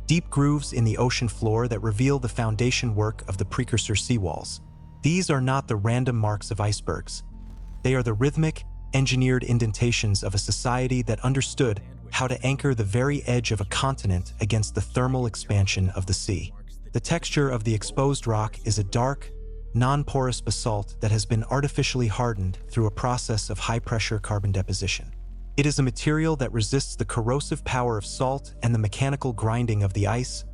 deep grooves in the ocean floor that reveal the foundation work of the precursor seawalls. These are not the random marks of icebergs. They are the rhythmic, engineered indentations of a society that understood how to anchor the very edge of a continent against the thermal expansion of the sea. The texture of the exposed rock is a dark, non-porous basalt that has been artificially hardened through a process of high-pressure carbon deposition. It is a material that resists the corrosive power of salt and the mechanical grinding of the ice,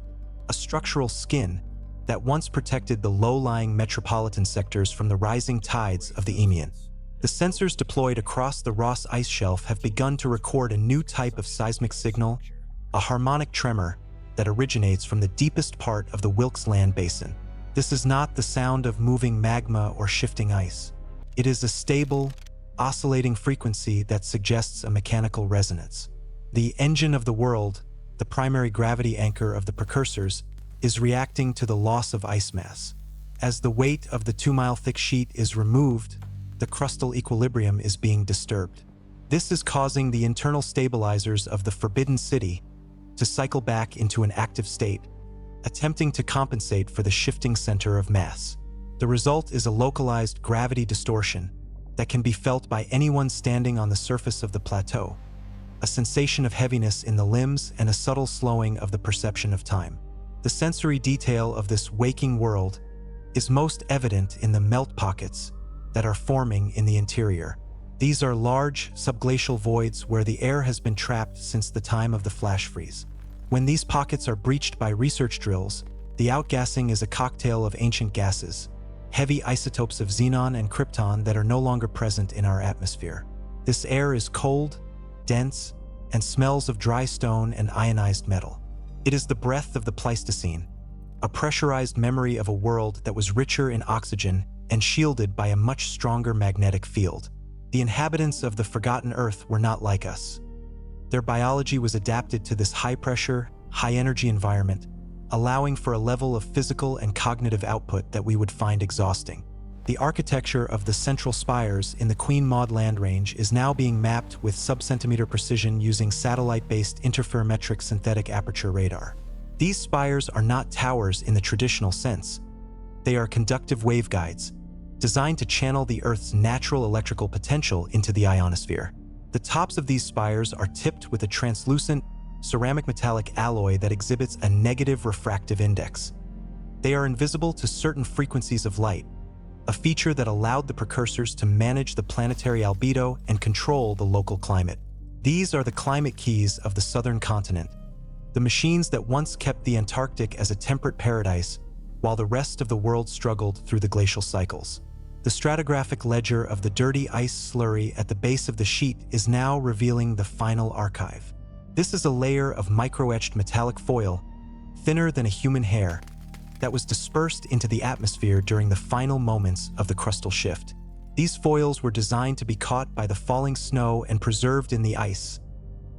a structural skin that once protected the low-lying metropolitan sectors from the rising tides of the Eemian. The sensors deployed across the Ross ice shelf have begun to record a new type of seismic signal, a harmonic tremor that originates from the deepest part of the Wilkes Land Basin. This is not the sound of moving magma or shifting ice. It is a stable, oscillating frequency that suggests a mechanical resonance. The engine of the world, the primary gravity anchor of the precursors, is reacting to the loss of ice mass. As the weight of the 2-mile-thick sheet is removed, the crustal equilibrium is being disturbed. This is causing the internal stabilizers of the Forbidden City to cycle back into an active state, attempting to compensate for the shifting center of mass. The result is a localized gravity distortion that can be felt by anyone standing on the surface of the plateau, a sensation of heaviness in the limbs and a subtle slowing of the perception of time. The sensory detail of this waking world is most evident in the melt pockets that are forming in the interior. These are large, subglacial voids where the air has been trapped since the time of the flash freeze. When these pockets are breached by research drills, the outgassing is a cocktail of ancient gases, heavy isotopes of xenon and krypton that are no longer present in our atmosphere. This air is cold, dense, and smells of dry stone and ionized metal. It is the breath of the Pleistocene, a pressurized memory of a world that was richer in oxygen and shielded by a much stronger magnetic field. The inhabitants of the forgotten Earth were not like us. Their biology was adapted to this high-pressure, high-energy environment, allowing for a level of physical and cognitive output that we would find exhausting. The architecture of the central spires in the Queen Maud land range is now being mapped with sub-centimeter precision using satellite-based interferometric synthetic aperture radar. These spires are not towers in the traditional sense. They are conductive waveguides, designed to channel the Earth's natural electrical potential into the ionosphere. The tops of these spires are tipped with a translucent, ceramic metallic alloy that exhibits a negative refractive index. They are invisible to certain frequencies of light, a feature that allowed the precursors to manage the planetary albedo and control the local climate. These are the climate keys of the southern continent, the machines that once kept the Antarctic as a temperate paradise while the rest of the world struggled through the glacial cycles. The stratigraphic ledger of the dirty ice slurry at the base of the sheet is now revealing the final archive. This is a layer of micro-etched metallic foil, thinner than a human hair, that was dispersed into the atmosphere during the final moments of the crustal shift. These foils were designed to be caught by the falling snow and preserved in the ice,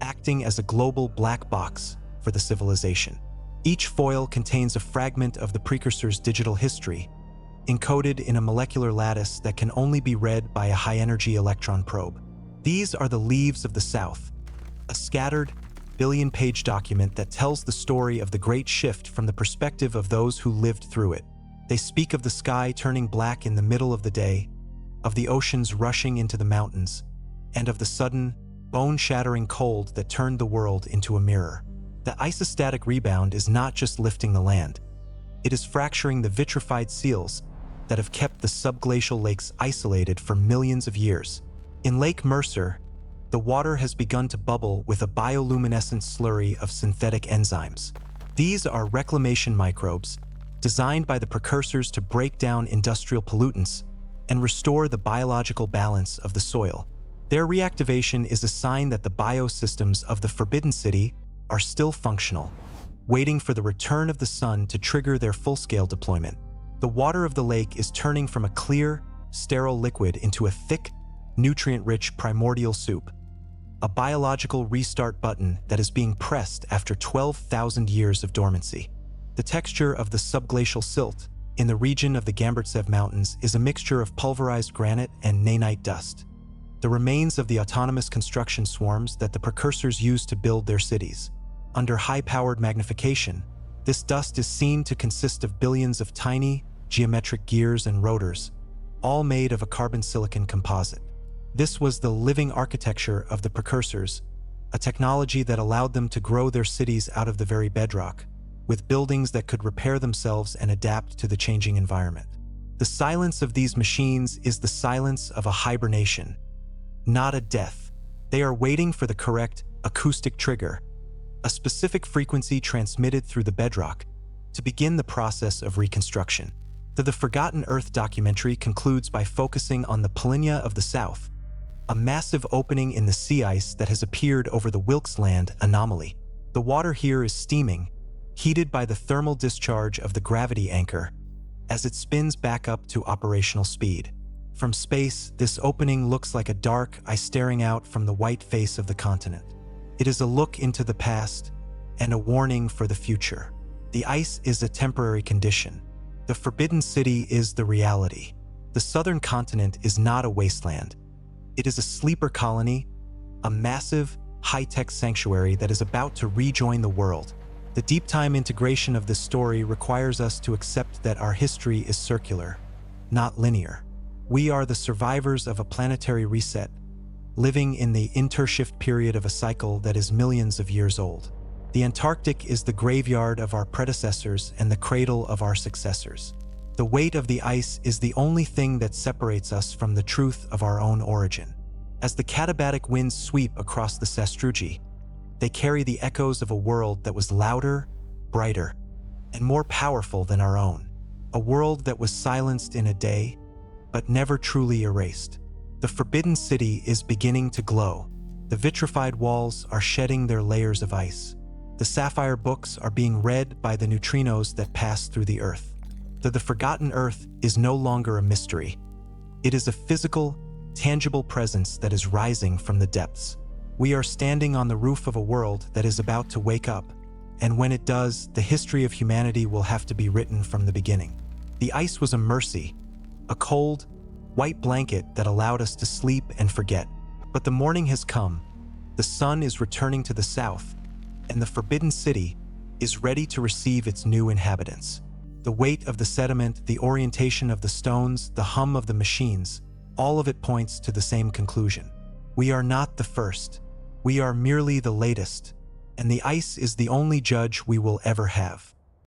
acting as a global black box for the civilization. Each foil contains a fragment of the precursor's digital history, encoded in a molecular lattice that can only be read by a high-energy electron probe. These are the Leaves of the South, a scattered, billion-page document that tells the story of the Great Shift from the perspective of those who lived through it. They speak of the sky turning black in the middle of the day, of the oceans rushing into the mountains, and of the sudden, bone-shattering cold that turned the world into a mirror. The isostatic rebound is not just lifting the land. It is fracturing the vitrified seals that have kept the subglacial lakes isolated for millions of years. In Lake Mercer, the water has begun to bubble with a bioluminescent slurry of synthetic enzymes. These are reclamation microbes, designed by the precursors to break down industrial pollutants and restore the biological balance of the soil. Their reactivation is a sign that the biosystems of the Forbidden City are still functional, waiting for the return of the sun to trigger their full-scale deployment. The water of the lake is turning from a clear, sterile liquid into a thick, nutrient-rich primordial soup, a biological restart button that is being pressed after 12,000 years of dormancy. The texture of the subglacial silt in the region of the Gamburtsev Mountains is a mixture of pulverized granite and nanite dust, the remains of the autonomous construction swarms that the precursors used to build their cities. Under high-powered magnification, this dust is seen to consist of billions of tiny, geometric gears and rotors, all made of a carbon-silicon composite. This was the living architecture of the precursors, a technology that allowed them to grow their cities out of the very bedrock, with buildings that could repair themselves and adapt to the changing environment. The silence of these machines is the silence of a hibernation, not a death. They are waiting for the correct acoustic trigger, a specific frequency transmitted through the bedrock, to begin the process of reconstruction. The Forgotten Earth documentary concludes by focusing on the Polynya of the South, a massive opening in the sea ice that has appeared over the Wilkes Land Anomaly. The water here is steaming, heated by the thermal discharge of the gravity anchor as it spins back up to operational speed. From space, this opening looks like a dark eye staring out from the white face of the continent. It is a look into the past and a warning for the future. The ice is a temporary condition. The Forbidden City is the reality. The southern continent is not a wasteland. It is a sleeper colony, a massive, high-tech sanctuary that is about to rejoin the world. The deep-time integration of this story requires us to accept that our history is circular, not linear. We are the survivors of a planetary reset, living in the intershift period of a cycle that is millions of years old. The Antarctic is the graveyard of our predecessors and the cradle of our successors. The weight of the ice is the only thing that separates us from the truth of our own origin. As the katabatic winds sweep across the sastrugi, they carry the echoes of a world that was louder, brighter, and more powerful than our own. A world that was silenced in a day, but never truly erased. The Forbidden City is beginning to glow. The vitrified walls are shedding their layers of ice. The sapphire books are being read by the neutrinos that pass through the Earth. The Forgotten Earth is no longer a mystery. It is a physical, tangible presence that is rising from the depths. We are standing on the roof of a world that is about to wake up, and when it does, the history of humanity will have to be written from the beginning. The ice was a mercy, a cold, white blanket that allowed us to sleep and forget. But the morning has come, the sun is returning to the south, and the Forbidden City is ready to receive its new inhabitants. The weight of the sediment, the orientation of the stones, the hum of the machines, all of it points to the same conclusion. We are not the first. We are merely the latest, and the ice is the only judge we will ever have.